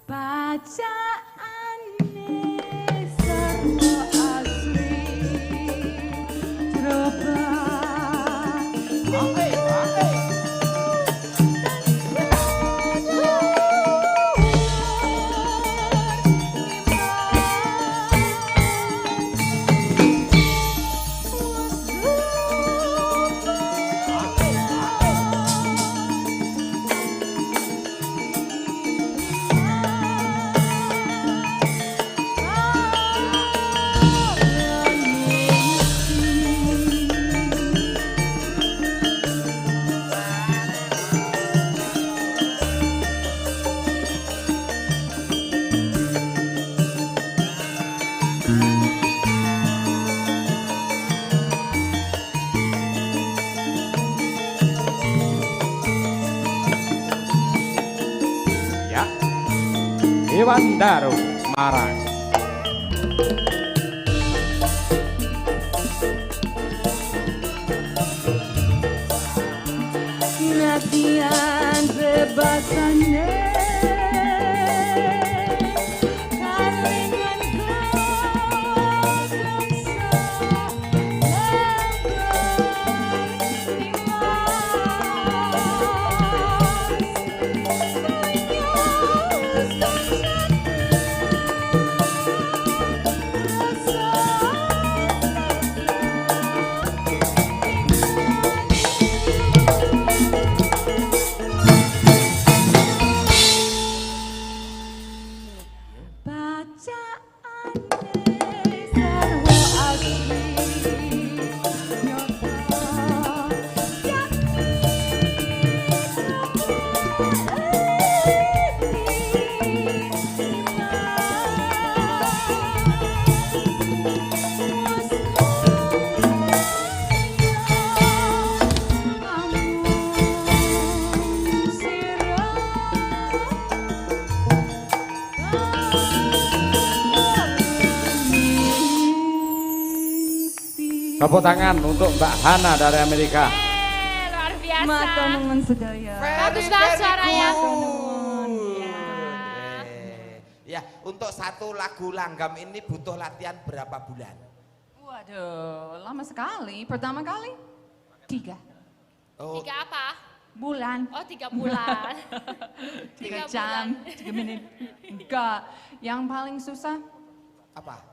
Bacaane sarwa asli Droba Ya, Iwan Daru Marang. Natian bebasane kalingan Tepuk tangan untuk Mbak Hana dari Amerika. Luar biasa. Matur nuwun sedaya. Bagus banget suaranya. Ya, untuk satu lagu langgam ini butuh latihan berapa bulan? Waduh, lama sekali. Pertama kali 3 Oh, 3 apa? bulan. Oh 3 bulan. 3 3 jam, bulan. 3 menit. Enggak. Yang paling susah apa?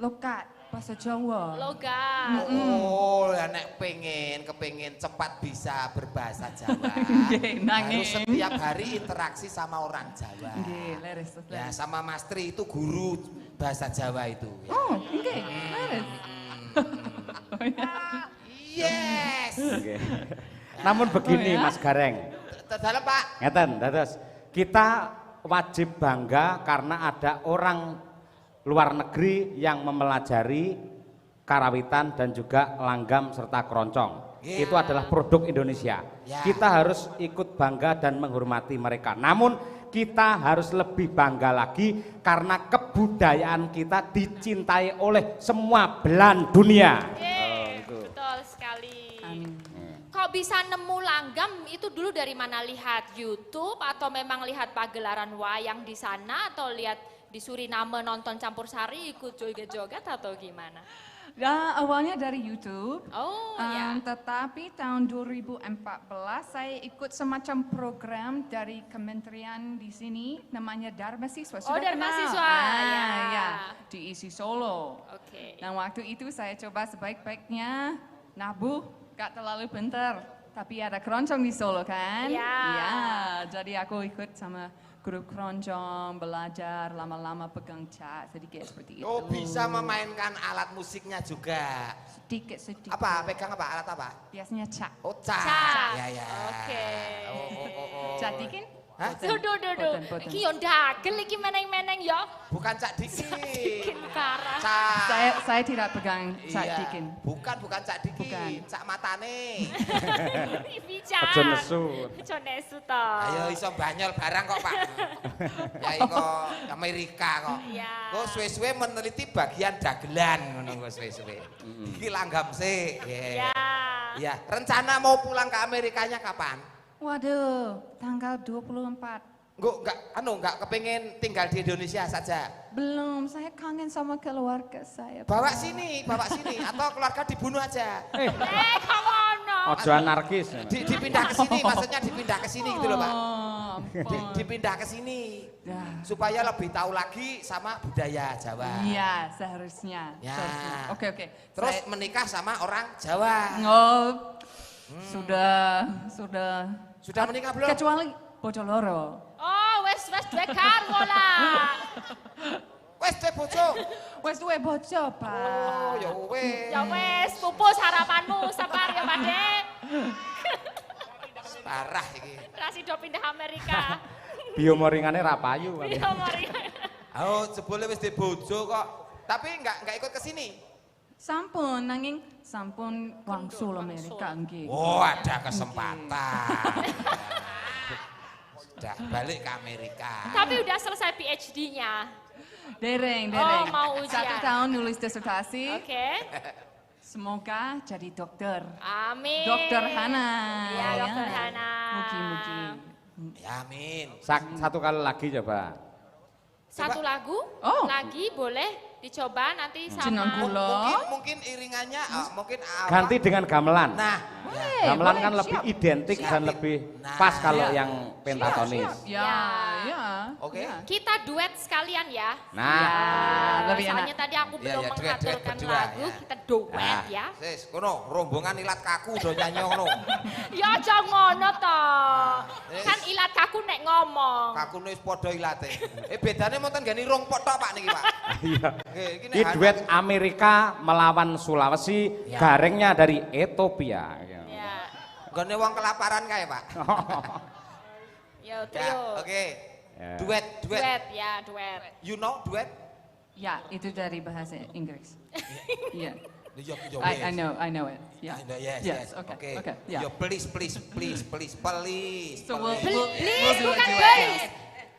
logat bahasa Jawa. Logat. Oh, ya nek kepengin cepat bisa berbahasa Jawa. Nggih, nanging. Harus setiap hari interaksi sama orang Jawa. Nggih, leres. Ya, sama Mas Tri itu guru bahasa Jawa itu. Ya. Oh, nggih, leres. Yes. Oke. Namun begini Oh, ya? Mas Gareng, Dalam Pak. ngeten dados kita wajib bangga karena ada orang luar negeri yang mempelajari karawitan dan juga langgam serta keroncong. Yeah. Itu adalah produk Indonesia. Yeah. Kita harus ikut bangga dan menghormati mereka. Namun kita harus lebih bangga lagi karena kebudayaan kita dicintai oleh semua belahan dunia. Yeay, gitu. betul sekali. Amin. Kok bisa nemu langgam itu dulu dari mana? Lihat YouTube atau memang lihat pagelaran wayang di sana atau lihat di Suriname nonton campur sari ikut joget-joget atau gimana? Ya, awalnya dari YouTube. Oh ya. Tetapi tahun 2014 saya ikut semacam program dari kementerian di sini namanya Dharma Siswa. Oh, Sudah Dharma kenal? Siswa, ya. Ya, di isi Solo. Oke. Dan waktu itu saya coba sebaik-baiknya nabuh, gak terlalu pintar. Tapi ada keroncong di Solo kan? Ya. Ya, jadi aku ikut sama grup keroncong, belajar lama-lama pegang cat, sedikit seperti itu. Oh, bisa memainkan alat musiknya juga. Sedikit-sedikit. Apa? Pegang apa? Alat apa? Biasanya cat. Oh, cat. Cat. Ya, ya. Oke. Oh. Cat dikin? Hah? Duh. Boten. Iki yo ndagel iki meneng-meneng yo. Bukan Cak Diki. Bikin karang. Cak. Saya tidak pegang cat Iya. dikin. Bukan Cak Diki. Bukan. Cak matane. Bicara. Aja nesu. Aja nesu to. Ayo iso banyol barang kok, Pak. Ya iko Amerika kok. Iya. Kok suwe-suwe meneliti bagian dagelan ngono kok suwe-suwe. Iki langgam sih. Ya. Ya, rencana mau pulang ke Amerikanya kapan? Waduh, tanggal 24. enggak kepengen tinggal di Indonesia saja. Belum, saya kangen sama keluarga saya. Bawa sini atau keluarga dibunuh aja. Kamu ono. Ojo anarkis. Dipindah ke sini, maksudnya dipindah ke sini gitu loh, Pak. Ampun. Dipindah ke sini. Ya. Supaya lebih tahu lagi sama budaya Jawa. Iya, seharusnya. Ya. Seharusnya. Oke. Terus menikah sama orang Jawa. Oh, sudah. Sudah menikah belum? Kecuali Bojoloro. Oh, wes duwe karwo lah. Wes duwe bojo. Wes duwe bojo, Oh, Pak. ya wes. Ya wes, pupus harapanmu sabar ya, Pak Dek. Parah iki. Rasido pindah Amerika. Biomoringane ra payu. Iya, mari. Oh, jebule wis duwe bojo kok. Tapi enggak ikut ke sini. Sampun, nanging sampun wangsul Amerika nggih. Oh, ada kesempatan. Sudah balik ke Amerika. Tapi udah selesai PhD-nya. Dereng. Oh, mau ujian. 1 tahun nulis disertasi. Oke. Semoga jadi dokter. Amin. Dokter Hana. Iya, Dokter Hana. Mugi-mugi. Ya, amin. Satu kali lagi coba. Satu lagu Oh. lagi boleh dicoba nanti Jenang sama. gula. Mungkin iringannya mungkin apa? Ganti dengan gamelan. Nah, Gamelan boleh, kan lebih siap. identik dan lebih Nah. pas kalau Siap. yang pentatonis. Ya. Oke. Kita duet sekalian ya. Nah, lebih enak. Soalnya tadi aku Iya, belum iya, duet mengaturkan berdua, lagu, ya. kita duet Nah. ya. Sis, kono rombongan ilat kaku do nyanyi ngono. Ya aja ngono to. Yes. Kan ilat kaku nek ngomong. Kakune wis padha ilate. Bedane monten gani rong pot tok Pak niki, Pak. iya. Nggih, iki Ini duet Amerika melawan Sulawesi, garingnya dari Ethiopia. Ya. Gone wong kelaparan kae, Pak. Ya, Ya, trio. oke. Ya. Duet. Duet ya, duet. You know duet? Ya, itu dari bahasa Inggris. Iya. Yo I know it. Yeah. Yes. Okay. Yeah. Yo please. So we'll Please do a bukan duet. belis.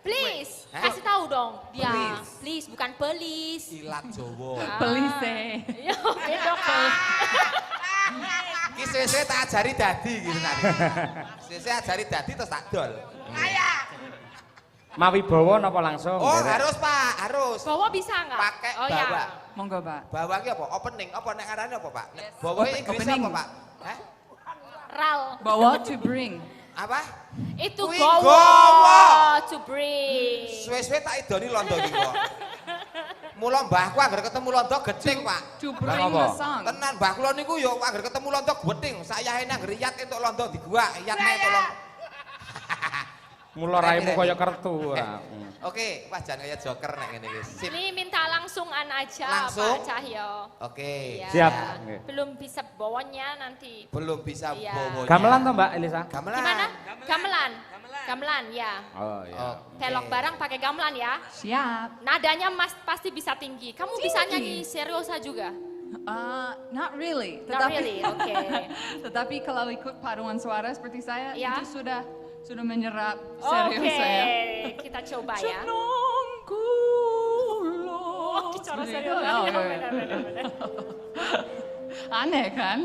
Please, Hah? kasih tahu dong. Ya, Please. please bukan belis. Ilat Jawa. Pelise. Ya, beda Pak. Ki sese tak ajari dadi gitu nanti. Sese ajari dadi terus tak dol. Mawibowo napa langsung? Oh, Derek? harus Pak, harus. Bawa bisa nggak? Pakai Oh bawa. ya. Monggo, Pak. Bawa ki apa? Opening apa nek ngarane apa, Pak? Bawa Inggris Opening. apa, Pak? Hah? Ral. Bawa to bring. Apa? Itu Kuwi gowo gowo. to bring. Suwe-suwe tak idoni londo ki kok. Mula mbahku anggere ketemu londo gedeng, Pak. To bring apa? the song. Tenan mbah kula niku yo anggere ketemu londo gedeng, sayahe nang riyat entuk londo di gua, iyat nek tolong. Mula raimu kaya kertu ora. Oke, wah jangan kayak joker nek ngene iki. Sip. Ini minta langsungan aja Langsung? Pak Cahyo. Oke. Iya. Siap. Oke. Belum bisa bawanya nanti. Belum bisa Iya. bawa. Gamelan toh Mbak Elisa? Gamelan. Gimana? Gamelan. Gamelan ya. Oh iya. Oke. Pelok barang pakai gamelan ya. Siap. Nadanya Mas pasti bisa tinggi. Kamu bisa Tinggi. nyanyi seriosa juga? Not really. Not really, oke. Tetapi kalau ikut paduan suara seperti saya, Ya. itu sudah menyerap Oke, serius saya. kita coba ya. Senangku Oh, bicara Seperti serius. itu. Oh, iya, iya. Benar. Aneh kan?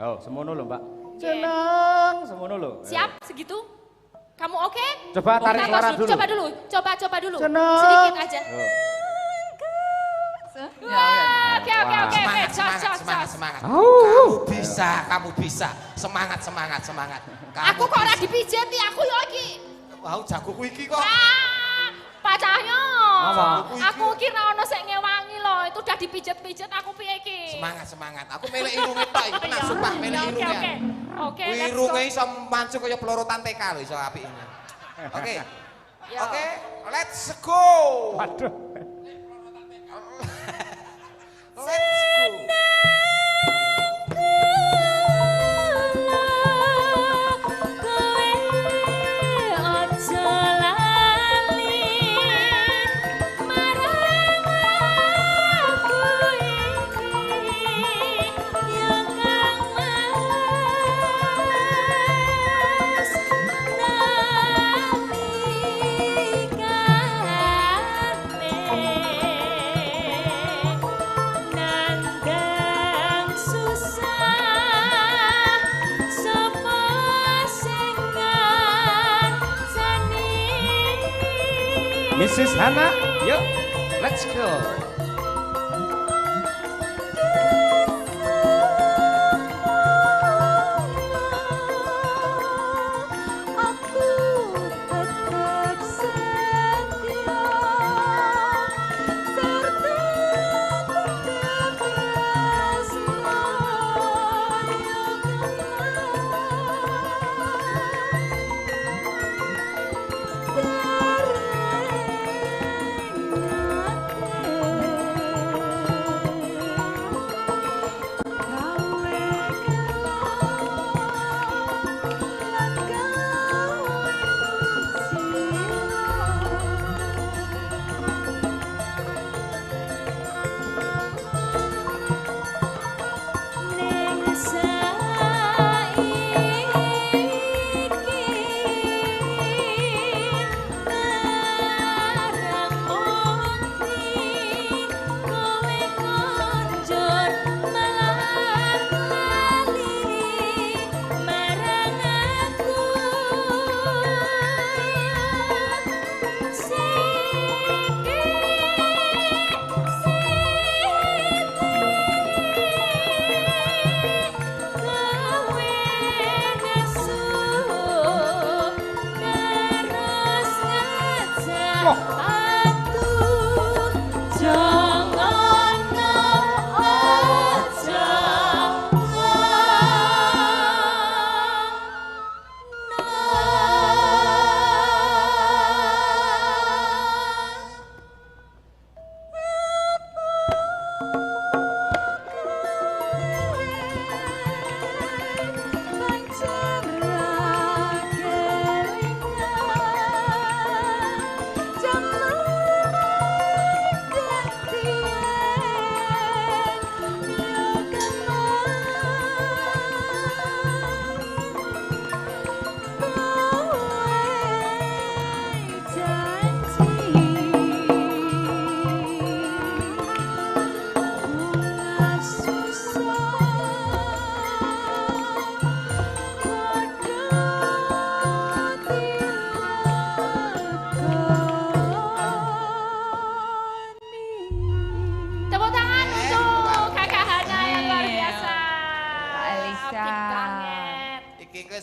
Oh, semono lho Mbak. Oke. Seneng, semono lho. Siap segitu? Kamu oke? Coba tarik Kita suara tos dulu. Coba dulu. Seneng. Sedikit aja. Oh. Ya, Wah, oke. Semangat, Jos. semangat. Au. Kamu bisa. Semangat. Aku kok ora dipijeti, aku yo iki. Mau jagoku iki kok. Ah, Pak Cahyo. Apa? Aku kira ono sing ngewangi loh, itu udah dipijet-pijet aku piye iki? Semangat. Aku melek irunge tok iki, tenan sumpah melek Oke, irunge. Oke, let's go. Irunge iso mancu kaya pelorotan TK lho iso apik ini. Oke. Yo. Oke, let's go. Waduh. Let's go. Nah Mrs. Hana, yuk, let's go.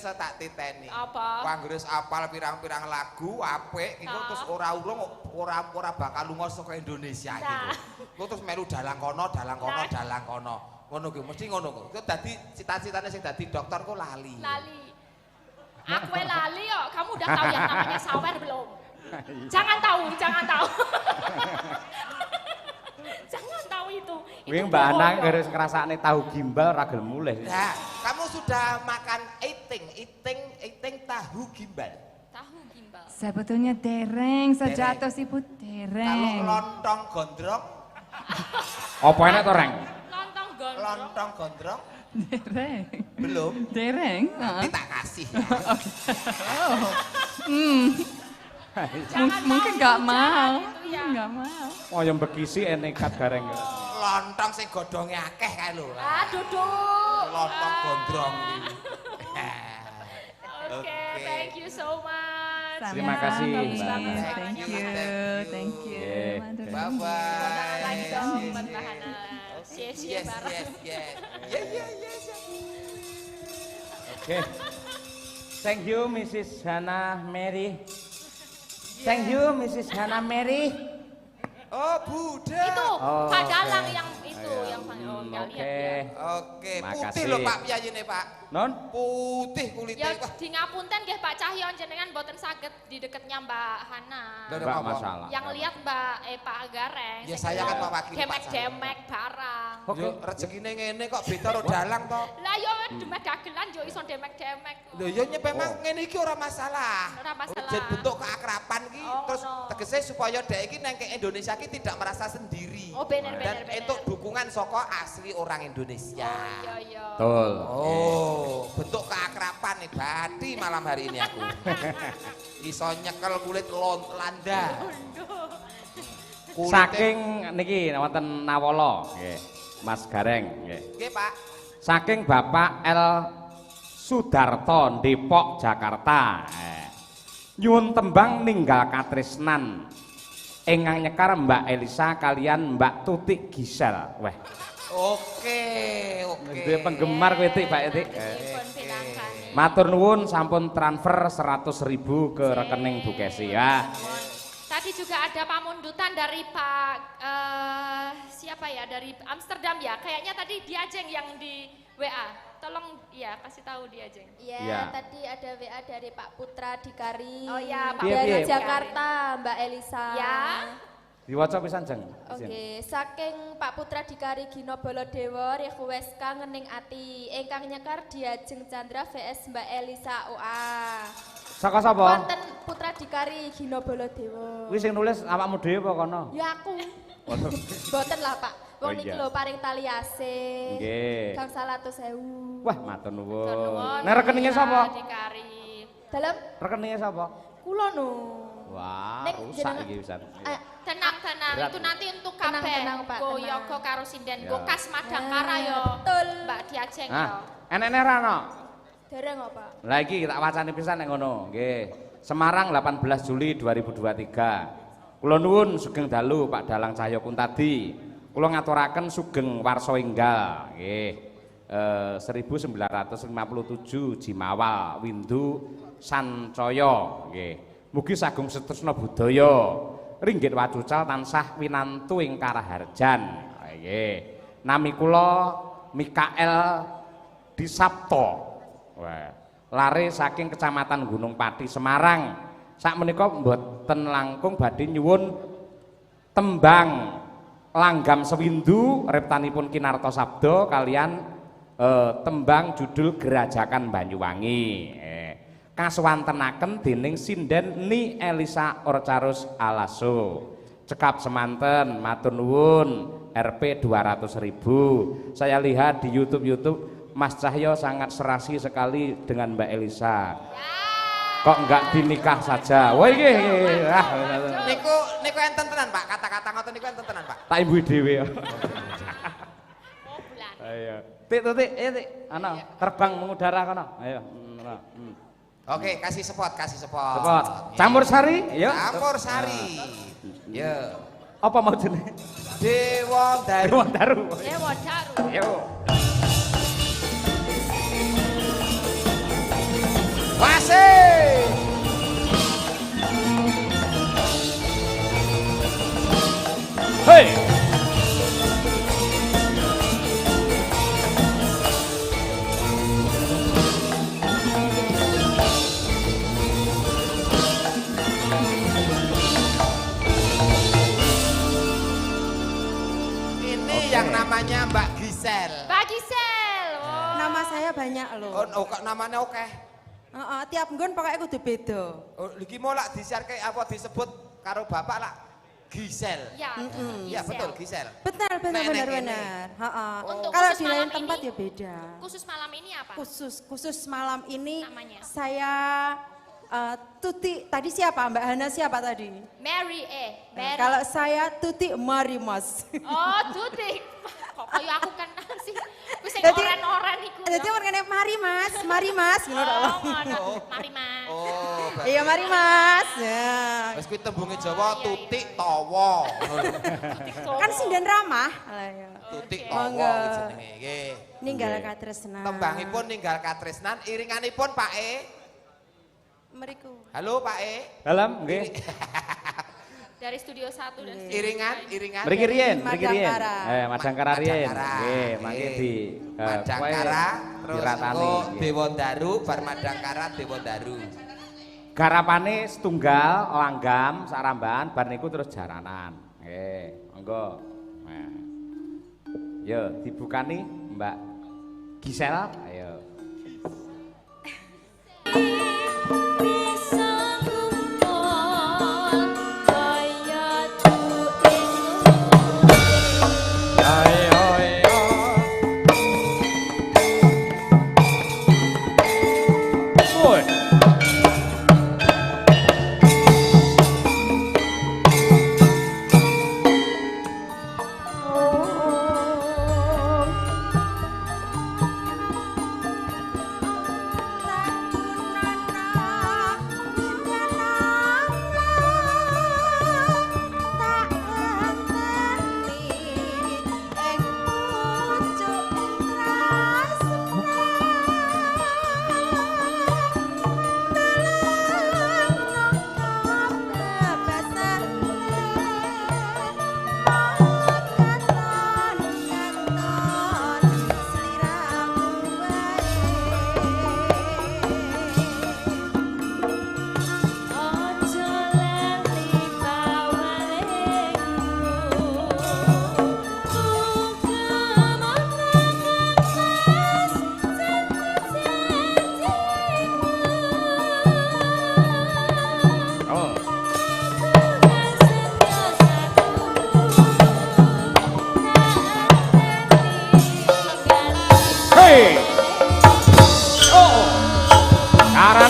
Tak titeni. Apa? Panggres apal pirang-pirang lagu apik iku terus ora urung ora bakal lunga saka Indonesia iki. Iku terus melu dalang kono. Ngono ki mesti ngono kok. Iku dadi cita-citane sing dadi dokter kok lali. Lali. Aku lali kok. Kamu udah tahu yang namanya sawer belum? Jangan tahu. Jangan tahu itu. Wing Mbak Anang harus ngrasakne tahu gimbal ra gelem mulih. Nah, kamu sudah makan eating tahu gimbal? Tahu gimbal. Sebetulnya dereng, sejatuh siput dereng. Kalau lontong gondrong? Apa enak to, Reng? Lontong gondrong? Dereng. Belum? Dereng? Nanti tak kasih. Mungkin nggak mau. Nggak mau. Oh yang bekisi nekat gareng. Lontong sing godhonge akeh kae lho. Duduk. Lontong gondrong iki. Oke, thank you so much. Terima kasih, Mbak Ana. Thank you. Bye bye. Langsung buat Mbak Hana. Yes. Oke. Thank you Mrs. Hana Mary. Thank you Mrs. Hana Mary. Oh, Buddha. Itu Oh, Pak oke. Dalang yang itu yang nggak lihat ya. Oke, Makasih. putih lho Pak piyayine Pak. Non? Putih Ya kulitnya. Wah, di ngapunten nggih Pak Cahyo jenengan boten saged di deketnya Mbak Hana. Loh, Mbak apa? masalah. Yang lihat Pak Gareng. Ya, saya kan mewakili Pak Demek-demek barang. Yo rezekine ngene kok beda karo dalang to. Lah yo demek dagelan yo iso demek-demek. Lho ya memang ngene iki ora masalah. Ora masalah. Jen bentuk keakraban ki Oh, terus ngono. tegese supaya dhek iki nang ke Indonesia ki tidak merasa sendiri. Oh bener. Dan entuk dukungan saka asli orang Indonesia. Iya. Betul. Oh, bentuk keakraban nih Bati malam hari ini aku. Iso nyekel kulit landa. Kulite- Saking niki wonten Nawala nggih. Mas Gareng nggih. Nggih, Pak. Saking Bapak L Sudarto Depok Jakarta. Nyuwun tembang ninggal katresnan Ingkang nyekar Mbak Elisa kalian Mbak Tutik Gisel. Weh. Oke. Duwe penggemar kowe Tik, Mbak Tik. Dipun pinangkani. Matur nuwun sampun transfer 100.000 ke rekening Bu Kesi ya. Tadi juga ada pamundutan dari Pak siapa ya, dari Amsterdam ya. Kayaknya tadi dia Jeng yang di WA. Tolong ya kasih tahu dia Jeng. Iya, Ya. tadi ada WA dari Pak Putra Dikari. Oh ya, Pak Piye, Dari piye? Jakarta, Mbak Elisa. Ya. Diwaca pisan Jeng. Oke, saking Pak Putra Dikari Gino Bolodewo request kangening ati. Ingkang nyekar Diajeng Chandra VS Mbak Elisa OA. Saka sapa? Wonten Putra Dikari Gino Bolodewo. Kuwi sing nulis awakmu dhewe apa kono? Ya aku. Waduh. Boten lah Pak. Oh, Wong niki iya. lho paring tali asih. Nggih. Gangsal 100.000. Wah, matur nuwun. Nuwun. Nah, rekeningnya sapa? Dikari. Dalam Rekeningnya sapa? kula no. Wah, Nek rusak jenengan- iki pisan. Tenang, Berat. itu nanti untuk Tenang, kabeh. tenang, Pak, Go tenang. yoga karo sinden, Ya. go kas Madangkara yo. Betul. Mbak Diajeng yo. Nah, enek-enek ra ono. Dereng kok Pak. Lah iki tak wacani pisan nek ngono, nggih. Semarang 18 Juli 2023. Kula nuwun sugeng dalu Pak Dalang Cahya Kuntadi. Kula ngaturaken sugeng warsa enggal, nggih. 1957 Jimawal Windu Sancaya, nggih. Mugi sagung setresna budaya. Ringgit wacucal tansah winantu ing karaharjan. Nggih. Nami kula Mikael Disapto. Wah, lare saking Kecamatan Gunung Pati Semarang. Sakmenika mboten langkung badhe nyuwun tembang langgam sewindu reptanipun Kinarto Sabdo kalian tembang judul Gerajakan Banyuwangi. Kasuwantenaken dening sinden Ni Elisa Orcarus Alaso. Cekap semanten matur nuwun Rp 200.000. Saya lihat di YouTube Mas Cahyo sangat serasi sekali dengan Mbak Elisa. Kok enggak dinikah saja? Wah iki. Niku enten tenan Pak, kata-kata ngoten niku enten tenan Pak. Tak ibu dhewe. Oh bulan. Ayo. Tik Tik, Tik. Ana terbang mengudara kono. Ayo. Oke, kasih spot. Cepet. Campur sari, ayo. Campur sari. Yo. Apa mau jenenge? Dewa Daru. Dewa Daru. Dewa Daru. Ayo. Wasih. Hei. Ini yang namanya Mbak Gisel. Mbak Gisel. Oh. Nama saya banyak loh. Oh, kok namanya oke. Tiap nggon pokoknya kudu beda. Oh, iki mau lak disiarke apa disebut karo bapak lak Gisel. Ya, Iya betul Gisel. Betul, Nek benar. ini. Untuk Kalau khusus di lain malam tempat ini? ya beda. Khusus malam ini apa? Khusus malam ini Namanya? saya Tuti, tadi siapa? Mbak Hana siapa tadi? Mary. Mary. Kalau saya Tuti Marimas. Oh, Tutik. Kok kaya aku kenal sih. Ku sing Jadi- oren-oren iku. Jadi orangnya Mari Mas, ngono Oh, loh. ngono. Mari, Mas. Oh, Iya Mari Mas. Ya. wis kuwi tembunge Jawa tutik tawa. Kan sinden ramah. Alah, ya. Tutik Oke. tawa Monggo. kuwi jenenge. Nggih. Ninggal katresnan. Tembangipun ninggal katresnan, iringanipun Pak E. Meriku. Halo Pak E. Dalam nggih. Dari Studio 1 dan Studio Iringan. Mriki riyen, Madangkara. Madangkara riyen. Madangkara. Nggih, mangke di Madangkara terus diratani. engko nggih. Dewa Daru bar Madangkara Dewa Daru. Garapane setunggal langgam sarambahan bar niku terus jaranan. Nggih, monggo. Nah. Yo dibukani Mbak Gisel, ayo.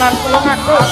tenan Tulung Agung.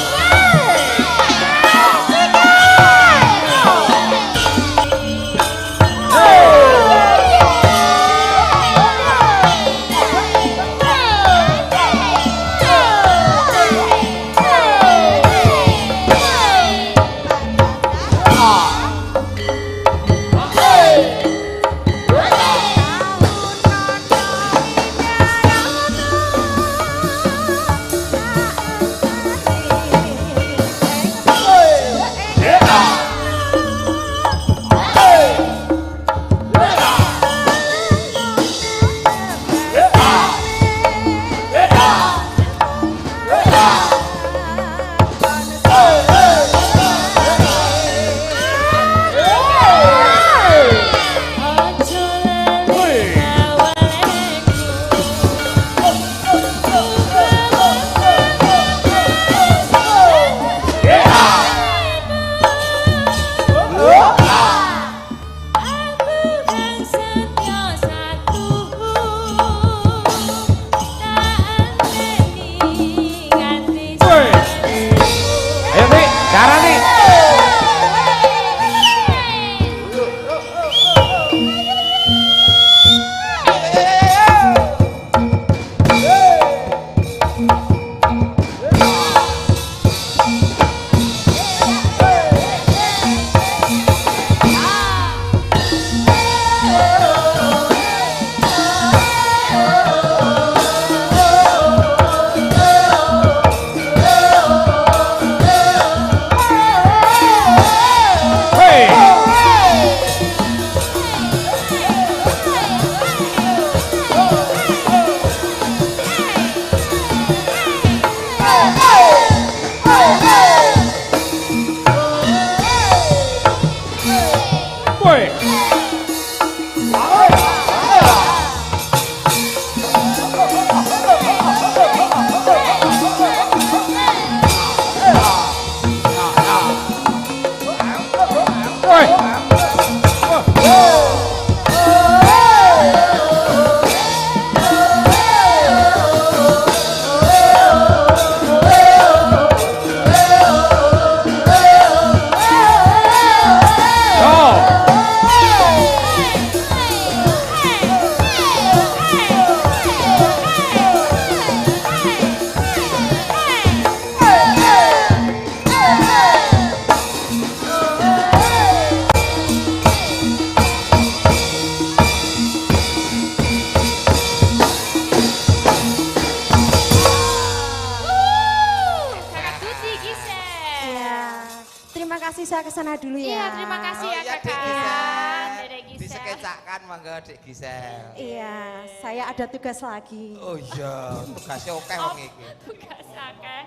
Saya kesana dulu ya. Iya, terima kasih ya Dek Kakak. Gisel. Dek Gisel. Disekecakkan monggo Dek Gisel. Iya, saya ada tugas lagi. Oh iya, tugasnya oke wong iki. Tugas akeh.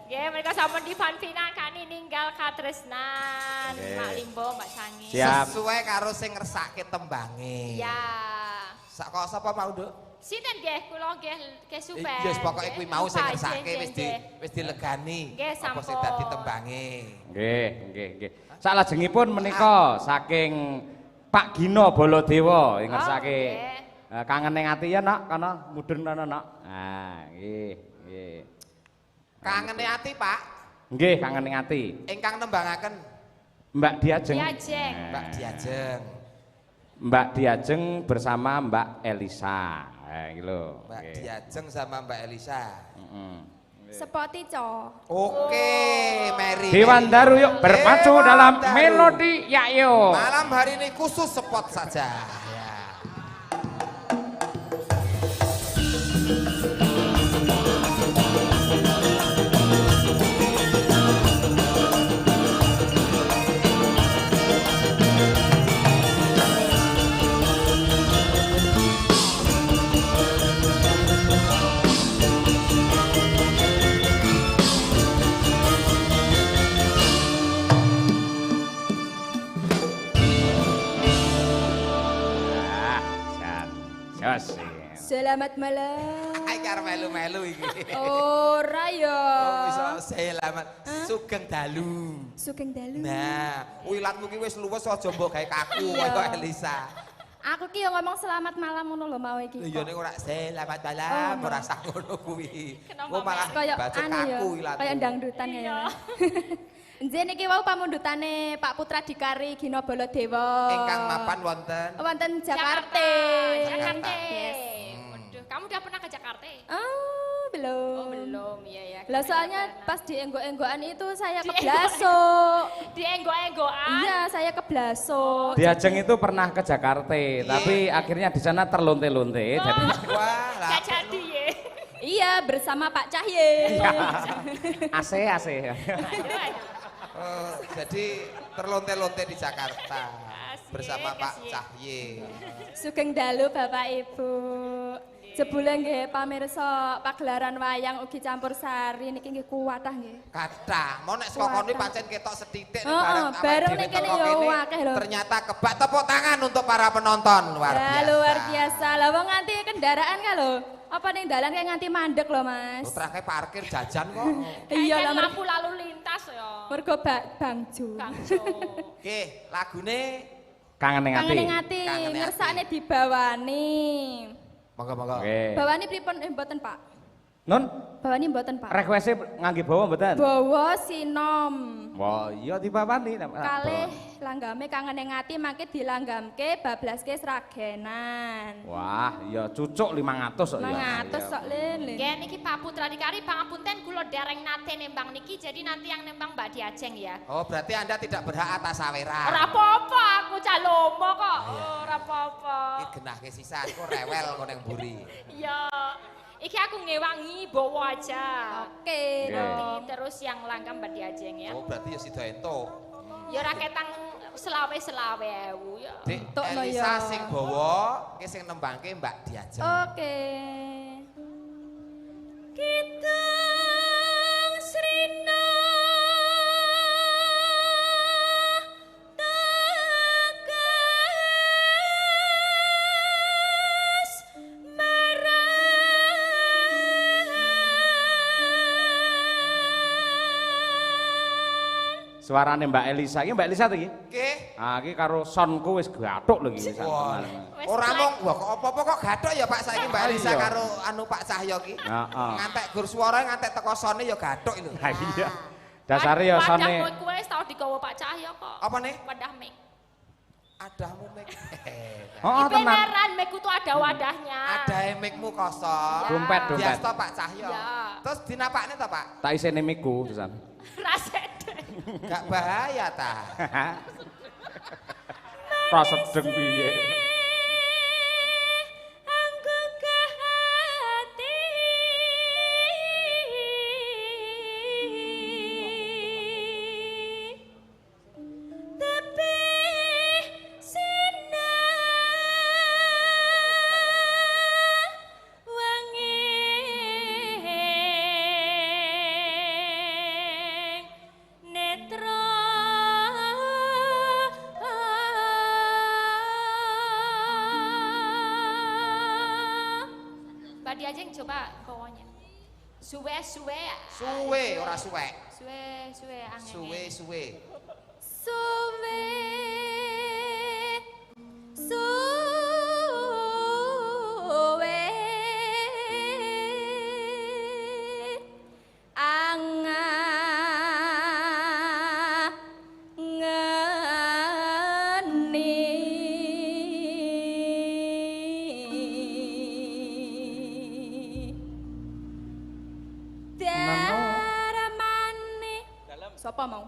Nggih, mereka sampun dipanpinakani ninggal katresnan. Mak Limbo, Mbak Sangi. Siap. Sesuai karo sing ngersake tembange. Ya. Sak kok sapa mau, Nduk? Sinten nggih kula nggih super. Yes, pokoke kuwi mau sing ngersake Nggih, wis dilegani. Nggih, Apa sing sampun. dadi tembange. Nggih. Salajengipun menika saking Pak Gino Baladewa ing ngersake kangen ning ati ya nak kana mudhun kana nak. Ah, nggih. Kangene ati, Pak. Nggih, kangen ing ati. Ingkang nembangaken Mbak Diajeng. Diajeng. Mbak Diajeng. Mbak Diajeng bersama Mbak Elisa. Iki lho. Mbak Diajeng sama Mbak Elisa. Sepoti co. Oke, Mary. Dewandaru yuk berpacu Dewandaru. dalam melodi Yakyo. Malam hari ini khusus spot saja. Ya. Jos. Selamat malam. Ai karo melu-melu iki. Ora ya. Oh, iso selamat. Sugeng dalu. Sugeng dalu. Nah, wilatmu ki wis luwes aja mbok gawe kaku kaya Elisa. Aku ki yo ngomong selamat malam ngono lho mau iki. Iya nek ora selamat malam ora sak ngono kuwi. Kenapa, Kok malah Kaya baca anu ya, kaku ilat. kaya dangdutan ya. Nggih niki wau pamundhutane Pak Putra Dikari Gina Baladewa. Ingkang mapan wonten Wonten Jakarta. Jakarta. Yes. Waduh, kamu udah pernah ke Jakarta? Oh, belum. Oh, belum. Iya ya. Lah soalnya pas di enggok-enggokan itu saya keblaso. Di enggok-enggokan. Iya, saya keblaso. Diajeng itu pernah ke Jakarta, tapi akhirnya di sana terlonte-lonte. Jadi wah lah. Gak jadi ya. Iya, bersama Pak Cahye. AC. Aduh, aduh. Oh, jadi terlonte-lonte di Jakarta Asik, bersama Pak asik. Cahye. Sugeng dalu Bapak Ibu. Jebule nggih pamirsa pagelaran wayang ugi campur sari niki nggih kuwatah nggih. Kata, mau nek skokone pancen ketok sethithik Oh, bareng nek kene yo akeh lho. Ternyata kebak tepuk tangan untuk para penonton luar Ya, biasa. luar biasa. Lah wong nganti kendaraan ka lho. Apa ning dalan kayak nganti mandek lho, Mas. Putrake parkir jajan kok. Iya lah Kayak lampu lalu lintas ya. mergo Bangjo. Bangjo. Oke, lagune kangen ning ati. Kangen ati, Kangen ati. ngersakne dibawani. monggo-monggo. Oke. Bawani pripun mboten, Pak? Nun, Bawani mboten, Pak. request ngangge bawa mboten? Bawa sinom. Wah, iya dibawani. Kalih langgame kangen ing ati mangke dilanggamke bablaske sragenan. Wah, iya cucuk 500 kok ya. 500 sok lele. Nggih niki Pak Putra Dikari pangapunten kula dereng nate nembang niki jadi nanti yang nembang Mbak Diajeng ya. Oh, berarti Anda tidak berhak atas saweran. Ora apa-apa aku cah lomo kok. Ora apa-apa. Iki genahke sisan, kok rewel kok ning mburi. Iya. Iki aku ngewangi bawa aja. Oke, Nanti terus yang langgam Mbak Diajeng ya. Oh, berarti ya sida entuk. Ya ora ketang selawe ewu ya. Dik, Entuk lho Elisa ya. sing bawa, ki sing nembangke Mbak Diajeng. Oke. Kita Srina tegas Suarane Mbak Elisa. Iki Mbak Elisa to iki? Nggih. Ah, iki karo sonku wis gathuk lho iki. Wah. Wes Ora plek. mong, wah kok apa-apa kok gathok ya Pak saiki Mbak Ah, Elisa iya. karo anu Pak Cahyo ki. Heeh. Ngantek gur swara ngantek teko sone ya gathok lho. Ha iya. Dasare ya Wadah sone. kowe wis tau digawa Pak Cahyo kok. Apa nih? Wadah mic. Adahmu mik. Oh, tenan. Beneran mic itu ada wadahnya. Ada mikmu kosong. Dompet, dompet. Biasa Pak Cahyo. Ya. Terus dinapakne to Pak? Tak isine miku pisan. Rasede. Gak bahaya ta. Pra sedeng piye. anggo hati tapi sina wangi netra Mbak Diajeng coba bawanya. Suwe. Suwe ora suwek. Suwe angin. Suwe. suwe suwe angani daramane sapa mau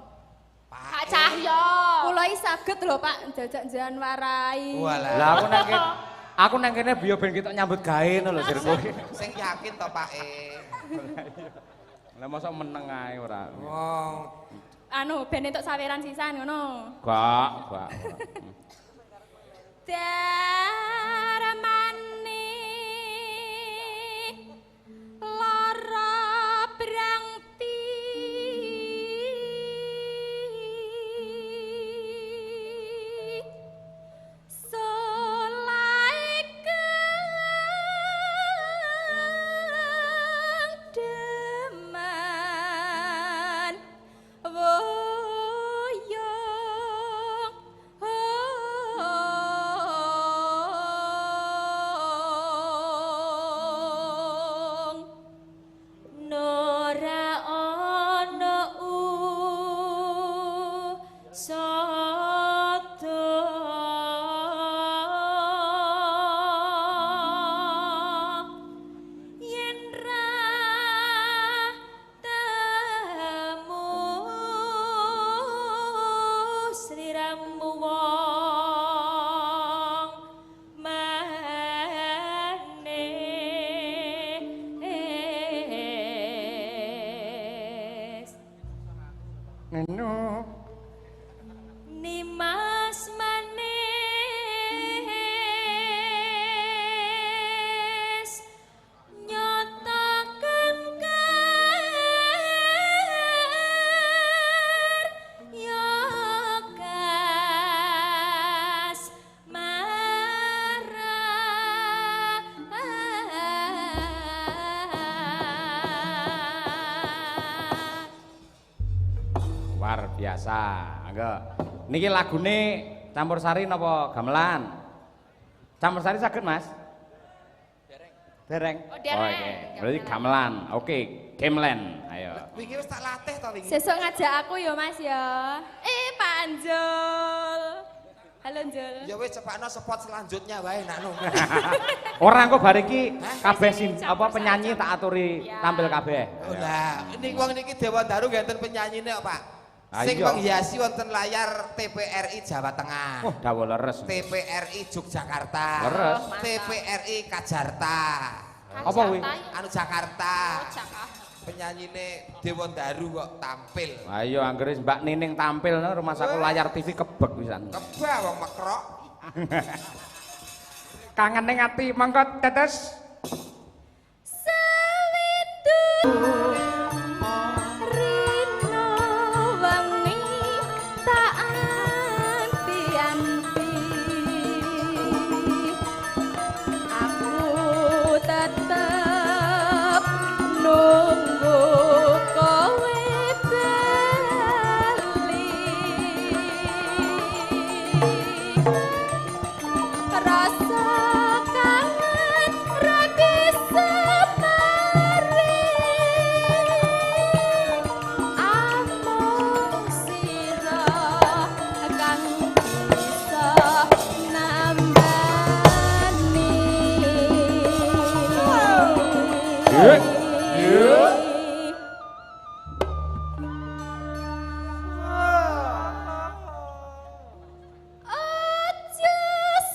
Pak Cahyo. kula iki saged lho Pak jajak jan warai Walah. Lah aku nang kene biyo ben kita nyambut gawe ngono lho sir kowe. Sing yakin to Pak Lah mosok meneng ae ora. Wong anu ben entuk saweran sisan ngono Gak. daramane lara brangti solai kang deman woyong Neno Nimas manis nyotaken yogas luar biasa. Enggak. Niki lagune campursari napa gamelan? Campursari saged, Mas? Dereng. Oh, dereng. Oke. Berarti gamelan. Oke, gamelan. Ayo. Wingi wis tak latih to wingi. Sesuk ngajak aku ya Mas ya. Pak Anjul. Halo Anjul. Ya wis cepakno spot selanjutnya wae nak nu. Orang kok bar iki kabeh apa penyanyi tak aturi tampil kabeh. Oh lah, ini wong niki Dewa Daru ngenten penyanyine kok, Pak. Ah, Sing iya. menghiasi wonten layar TPRI Jawa Tengah. Wah, dawuh leres. TPRI Yogyakarta. Leres. TPRI Kajarta. Apa kuwi? Anu Jakarta. Jakarta. Penyanyine Dewa Daru kok tampil. Ayo anggere Mbak Nining tampil nang rumah saku layar TV kebek pisan. Kebah wong mekrok. Kangen ning ati monggo tetes. Rino wangi tak anti-anti aku tetep nunggu kowe bali rasa kangen ra bisa mari amung sira kang bisa nambani Aja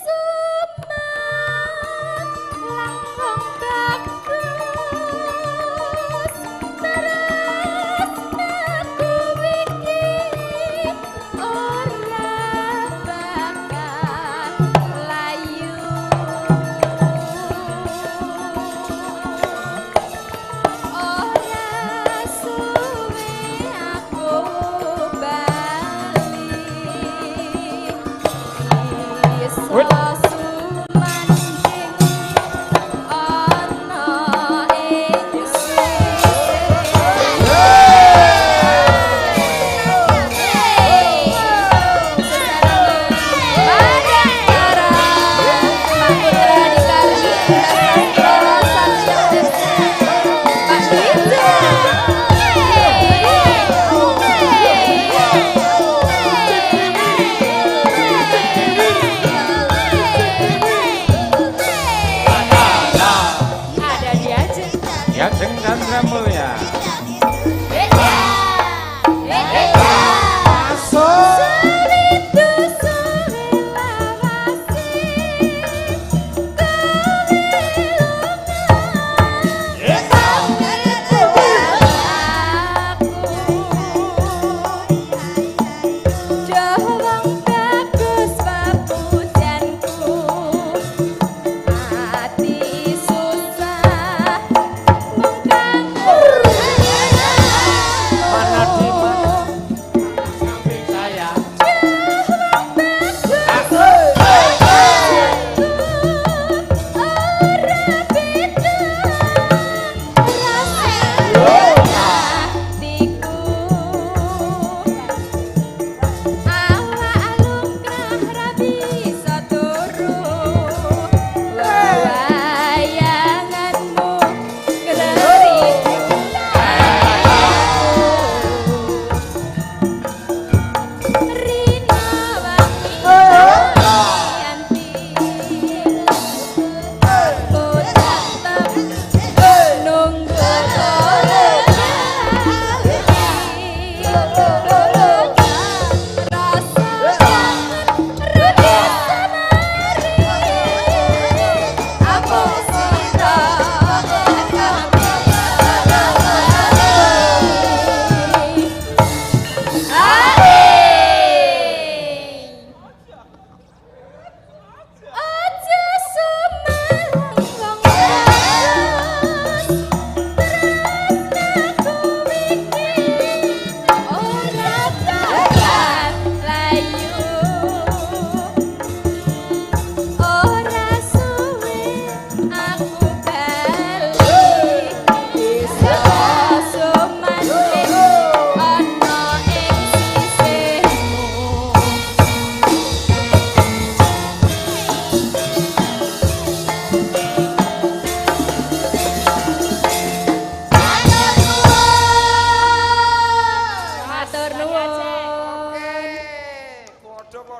sumat langkung bagus terus aku iki ora bakal layu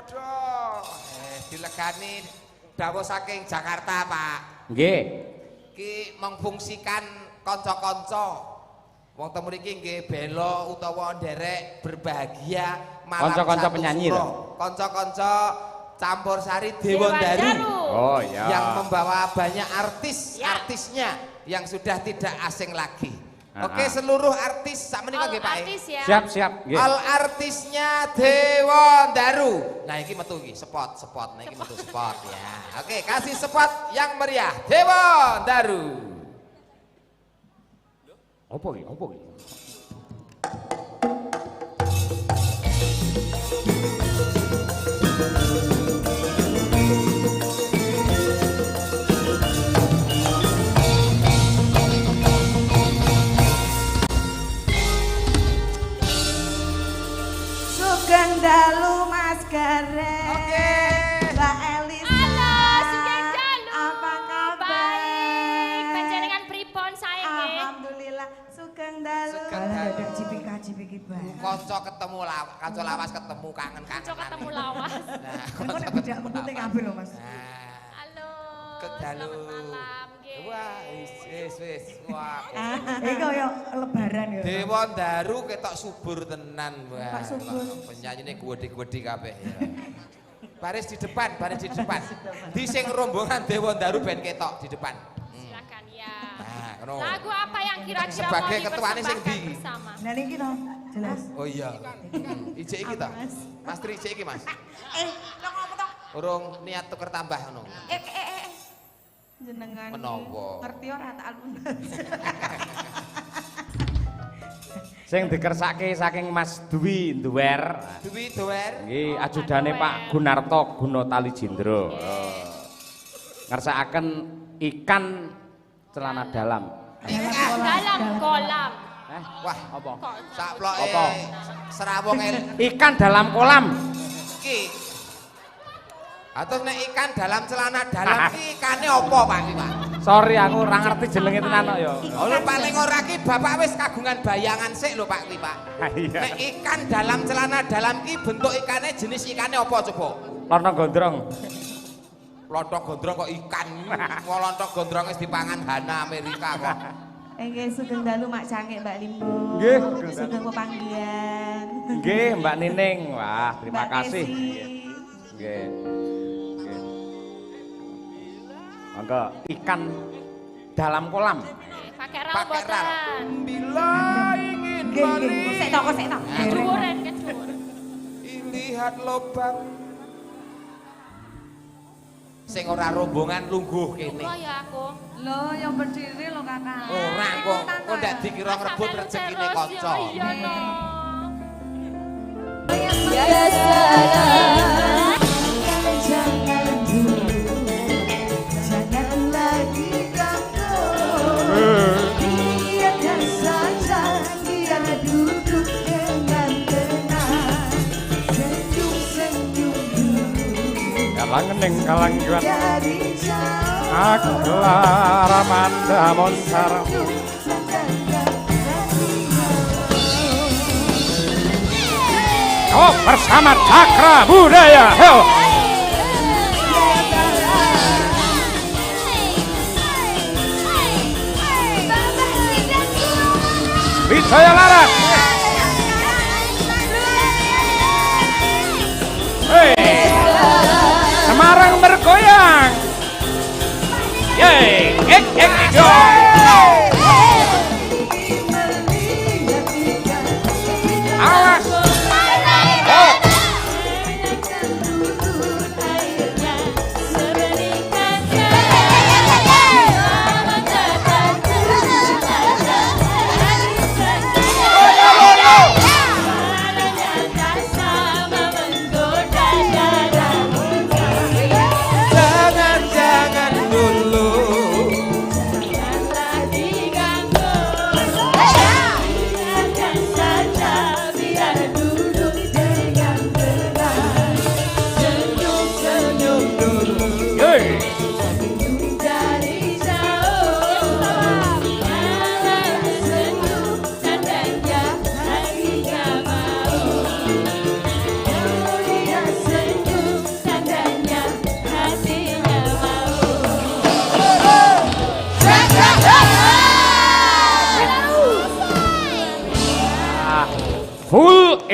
Waduh. Dilegani dawuh saking Jakarta, Pak. Nggih. Ki mengfungsikan kanca-kanca. Wong temu mriki nggih bela utawa nderek berbahagia malam Kanca-kanca satu penyanyi suro. lho. Kanca-kanca Campursari Dewandaru. Oh iya. Yang membawa banyak artisnya yang sudah tidak asing lagi. Oke, seluruh artis sakmenika nggih Pak. Ya. Siap, nggih. All artisnya Dewandaru. Nah, iki metu iki spot. Nah, iki metu spot ya. Oke, kasih spot yang meriah. Dewandaru. Apa iki? Sugeng dalu Mas Gareng. Oke. Mbak Elisa. Halo, Sugeng dalu. Apa kabar? Baik, panjenengan pripun sae nggih? Alhamdulillah. Sugeng dalu. Sugeng Kalau dalu. ada cipika-cipiki banget. Kanca ketemu kanca lawas ketemu kangen. Kanca ketemu lawas. Nah, Kok nek tidak mengikuti kabel loh Mas. Halo. Kedalu. Selamat malam nggih. Wah, wis. Wah. Ini kaya lebaran ya. Dewandaru ketok subur tenan, wah. Pak subur. Penyanyine gwedi-gwedi kabeh ya. Baris di depan. Di sing rombongan Dewandaru ben ketok di depan. Silakan ya. Nah, ngono. Lagu apa yang kira-kira mau Sebagai ketuane sing dipersembahkan ndi? bersama? Nah ini kita jelas. Oh iya. Ijek iki ta? Mas Tri ijek iki, Mas. Lo ngomong dong. Urung niat tuker tambah ngono. Jenengan. Menapa? Ngerti ora tak alun. Sing dikersake saking Mas Dwi Duwer. Duwi dower. Nggih, ajudane Pak Gunarto Gunotali Jindro. Ngersakaken ikan celana dalam. Dalam kolam. Wah, Apa? saploke Apa? serawong Ikan dalam kolam. iki. Atau nek ikan dalam celana dalam ki ikane apa Pak iki, Pak? Sorry aku ora ngerti jenenge tenan kok ya. Oh, lho, paling ora ki Bapak wis kagungan bayangan sik lho Pak iki, Pak. Iya. Nek ikan dalam celana dalam ki bentuk ikane jenis ikane apa coba? Lontong gondrong. Lontong gondrong kok ikan. Wong lontong gondrong wis dipangan Hana Amerika kok. Nggih sugeng dalu Mak Cangik Mbak Limbo. Nggih, Sugeng pepanggihan. Nggih, Mbak Nining. Wah, terima Mbak kasih. Desi. Nggih. Mangga ikan dalam kolam. Pakai ral Pakai ral. boten. Bila ingin Nggih, nggih. melihat Sik tok. Keduren, kedur. lihat lobang sing ora rombongan lungguh kene. Kok ya aku. Lo yang berdiri lo kakak. Ora kok ndak dikira ngebut rezekine kanca. Iya no. Jangan dulu, jangan lagi kamu. Biarkan saja dia duduk dengan tenang. Senyum-senyum dulu Kalang ngening kalang juan. dari jauh. Aku gelar Amanda Montar. Oh, bersama Cakra Budaya. Heo. Wijaya Laras. Hei. Semarang bergoyang. Yeay, yo. Awas. Oh. Jangan dulu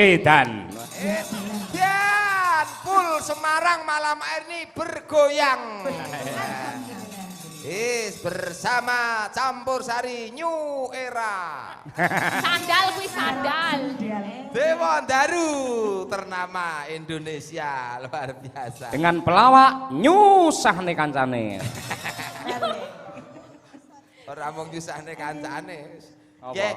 Edan. Edan, full Semarang malam ini bergoyang. Bersama Campur Sari New Era. Sandal kuwi sandal. Dewa Daru ternama Indonesia, luar biasa. Dengan pelawak nyusah nih kancane. Ora mung nyusahne kancane. Apa? Nggih,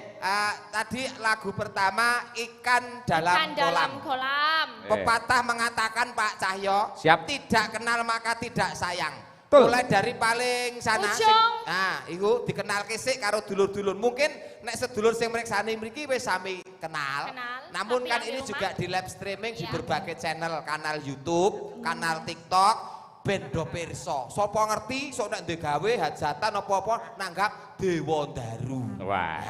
tadi lagu pertama Ikan Dalam Kolam. Pepatah mengatakan Pak Cahyo, Siap. tidak kenal maka tidak sayang. Betul. Mulai dari paling sana Ujung. iku dikenalke sik karo dulur-dulur. Mungkin nek sedulur sing mriksani mriki wis sami kenal. Namun tapi kan yang ini di rumah, juga di live streaming di iya. berbagai channel, kanal YouTube, kanal TikTok, ben do pirsa. Sapa ngerti sok nek ndek gawe hajatan apa-apa nanggap Dewa Daru. Wah.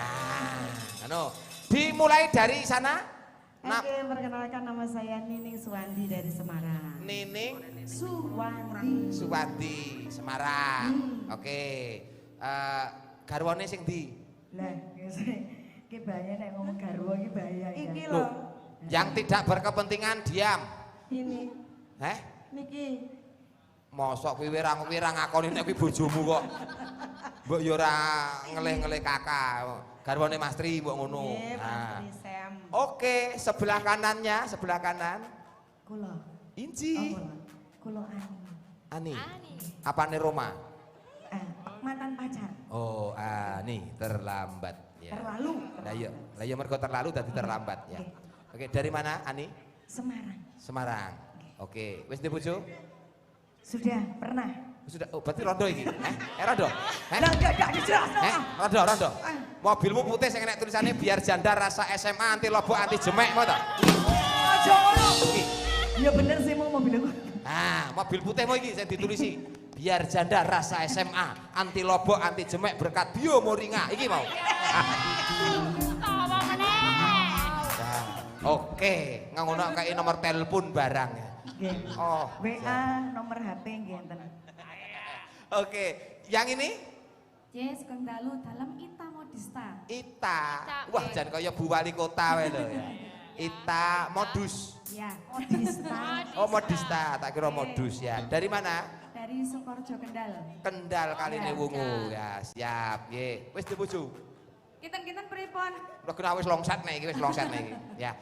Anu, dimulai dari sana. Oke, perkenalkan nama saya Nining Suwandi dari Semarang. Nining Suwandi. Semarang. Oke. Garwane sing ndi? Lah, ki bahaya nek ngomong garwa ki bahaya. Iki Loh, lho. yang tidak berkepentingan diam. Ini. Niki. Mosok kuwi wirang-wirang ngakoni nek kuwi bojomu kok. Mbok yo ora ngelih-ngelih kakak. Garwane Mas Tri mbok ngono. Nggih, Nah. Mas Sam. Oke, sebelah kanannya, sebelah kanan. Kula. Inci. Kula Ani. Ani. Apane Roma? Mantan pacar. Oh, Ani terlambat ya. Terlalu. Lah iya mergo terlalu dadi terlambat ya. Oke, dari mana Ani? Semarang. Semarang. Oke, wis di bojo? Sudah pernah. Sudah, oh berarti rondo iki. Rondo? Lah enggak dijelasno. Rondo. Mobilmu putih sing enek tulisannya biar janda rasa SMA anti lobok anti jemek mau ta? Aja ngono. Ya bener sih mau mobil aku. Mobil putihmu iki sing ditulisi biar janda rasa SMA anti lobok anti jemek berkat bio moringa iki mau. Tawa meneh. Oke, ngono kayak nomor telepon barang ya. Nggih. Oh. WA nomor HP nggih enten. Oke, yang ini? Yes, Kendalu dalam Ita Modista. Ita. Wah, jangan kaya Bu Wali Kota wae lho ya. Ita Modus. Ya, Modista. Oh, Modista, tak kira Modus ya. Dari mana? Dari Sukoharjo Kendal. Kendal Kaline Wungu. Ya, siap. Nggih. Wis dibojo. Kinten-kinten pripun? Lho kena wis longsat nek iki wis longsat nek iki. Ya.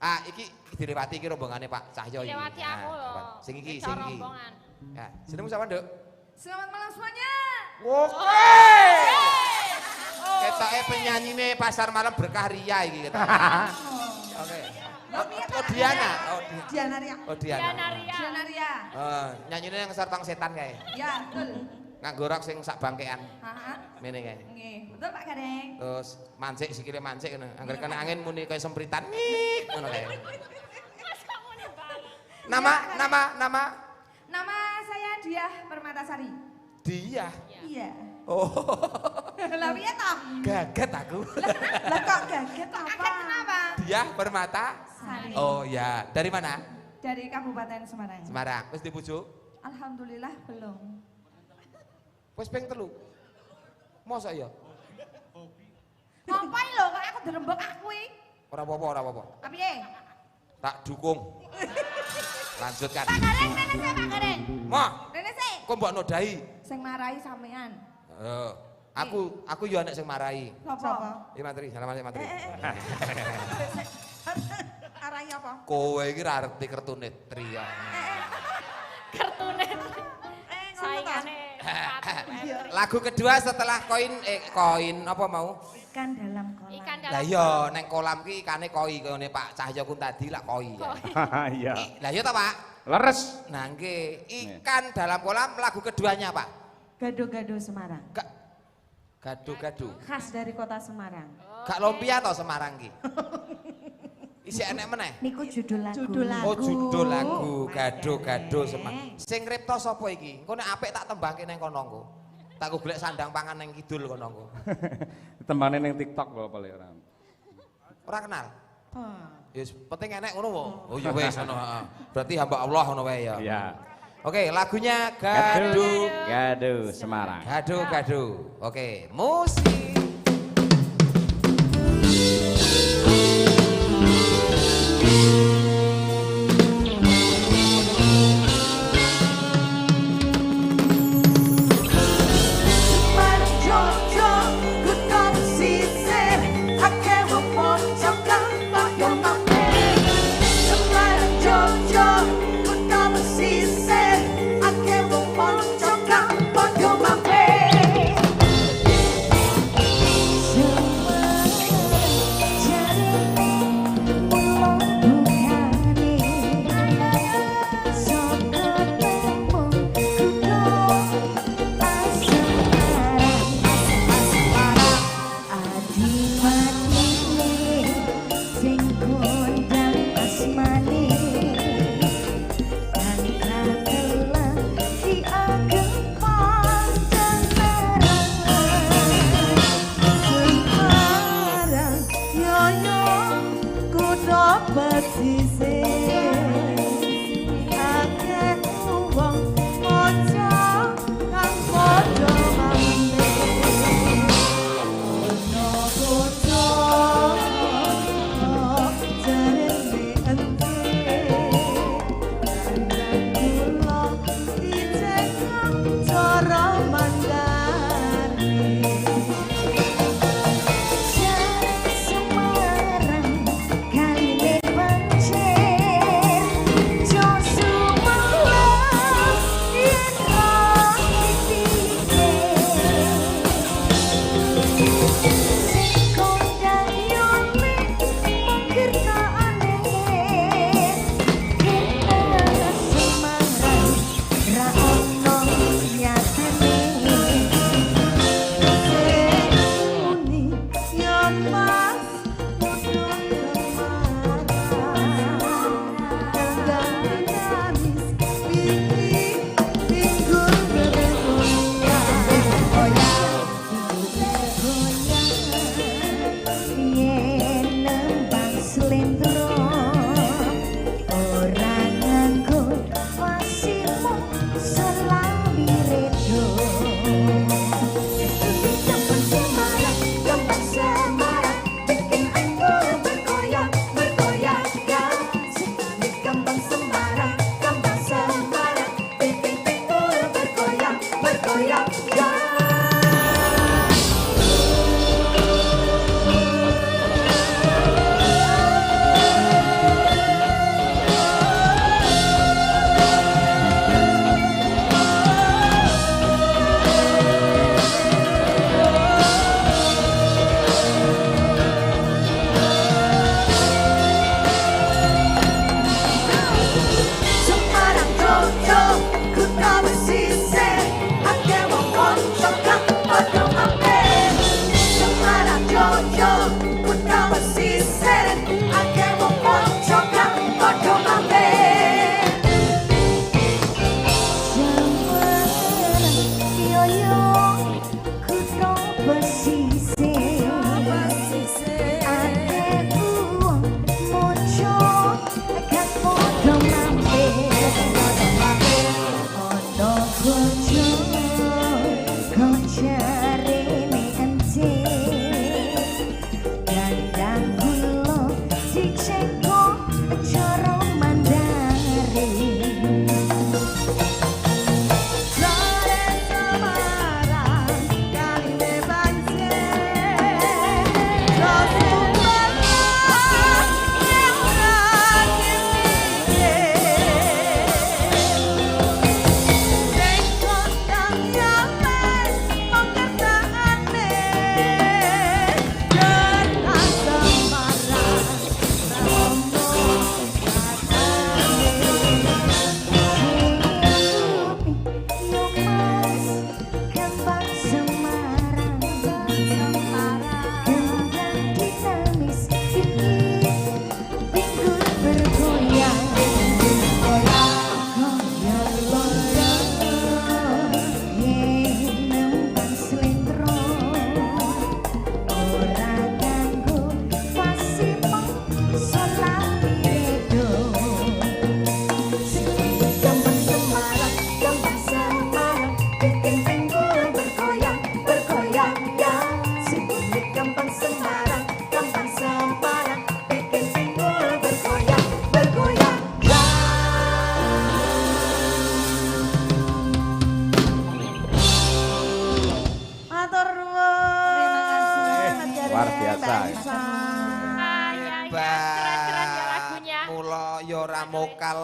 Iki dilewati iki rombongane Pak Cahyo iki. Lewati aku lho. Sing iki, Itu sing iki. rombongan. Ya, jenengmu sapa, Nduk? Selamat malam semuanya. Oke. Ketoke penyanyine pasar malam berkah ria iki ketoke. Oke. Oh, Diana. Diana Ria. Oh, Diana. Diana Ria. Nyanyine yang sartang setan kae. Ya, betul. Nganggo rok sing sak bangkean. Heeh. Ngene kae. Nggih, betul Pak Gadeng. Terus mancik sikile mancik ngono. Angger kena angin muni kaya sempritan. Ngik ngono kae. Nama Nama saya Diah Permatasari. Dia. Iya. Oh. Lah piye toh? Gaget aku. Lah kok gaget apa? Kaget kenapa? Dia Permata. Sari. Oh ya, dari mana? Dari Kabupaten Semarang. Semarang. Wis dibujuk? Alhamdulillah belum. Wis ping 3. Mosok ya? Ngapain lho kok aku dirembek aku iki? Ora apa-apa. Apa piye? Tak dukung. Lanjutkan. Pak Gadeng, rene sih Pak Gadeng. Mah, Rene sih. kok mbok nodai? Sing marahi sampean. Aku yo anak sing marahi. Sapa? Iki Mantri, salam Mas Mantri. Arahi apa? Kowe iki ra arti kertune Tri ya. Kartune. Saingane. Lagu kedua setelah koin apa mau? Ikan dalam kolam. Ikan Lah dalam. iya neng kolam ki ikane koi kene Pak Cahyo kun tadi lah koi ya. Iya. Lah iya ta Pak? Leres. Nah nggih, ikan dalam kolam lagu keduanya Pak. Gado-gado Semarang. Gado-gado. Khas dari kota Semarang. Gak lumpia to Semarang ki. Isi enek meneh. Niku judul lagu. Oh judul lagu Gado-gado Semarang. Sing ngripta sapa iki? Engko nek apik tak tembangke nang kono engko. Tak golek sandang pangan nang kidul kono engko. Tembane ning TikTok lho paling ora. Ora kenal. Ya penting enek ngono wae. Oh ya wis ngono, heeh. Berarti hamba Allah ngono wae ya. Iya. Oke, lagunya Gado. Gado Semarang. Gado-gado. Oke, musik. vokal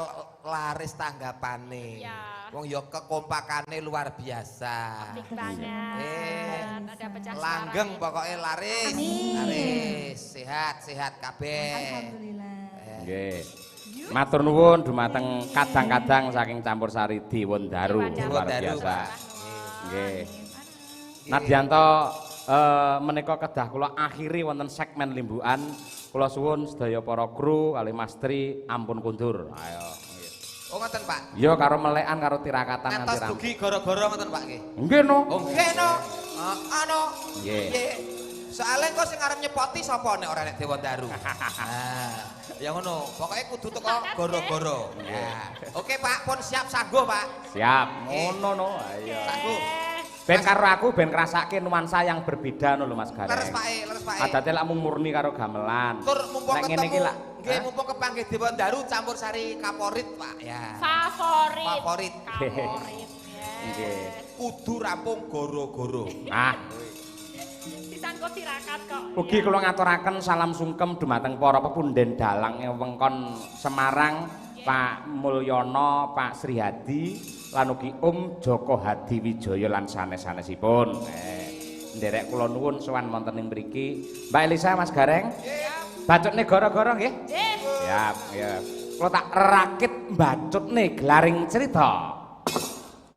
laris tanggapane. Iya. Wong ya kekompakane luar biasa. Apik banget. Ada pecah suara. Langgeng pokoknya laris. Laris, sehat kabeh. Alhamdulillah. Nggih. Matur nuwun dumateng kadang-kadang saking campur sari Diwondaru luar biasa. Nggih. Nadyanto menika kedah kula akhiri wonten segmen limbukan. Kula suwun sedaya para kru kali Mas Tri ampun kundur. Ayo. Oh ngoten Pak. Ya karo melekan karo tirakatan nganti Ngantos rampung. dugi gara-gara ngoten Pak nggih. Nggih no. Oh nggih no. Ano. Nggih. Soale kok sing arep nyepoti sapa nek ora nek Dewandaru. Ya ngono, pokoknya kudu teko goro-goro. Oke Pak, pun siap sangguh Pak. Siap, ngono no. Ayo. Sangguh. Ben karo aku ben ngrasake nuansa yang berbeda no lho Mas Gareng. Leres Pak. Adate lak mung murni karo gamelan. Tur mumpung Nek ngene iki ketemu, lak nggih mumpung kepanggih Dewandaru campur sari kaporit Pak ya. Favorit. Nggih. Kudu rampung goro-goro. Ah, Disangko tirakat kok. ugi kula ngaturaken salam sungkem dumateng para pepunden dalang wewengkon Semarang, Pak Mulyono, Pak Sri Hadi, lan ugi Joko Hadi Wijaya lan sanes-sanesipun. Nderek kula nuwun sowan wonten ing mriki. Mbak Elisa, Mas Gareng. Bacutne gara-gara nggih? Siap, ya. Kula tak rakit bacutne gelaring cerita.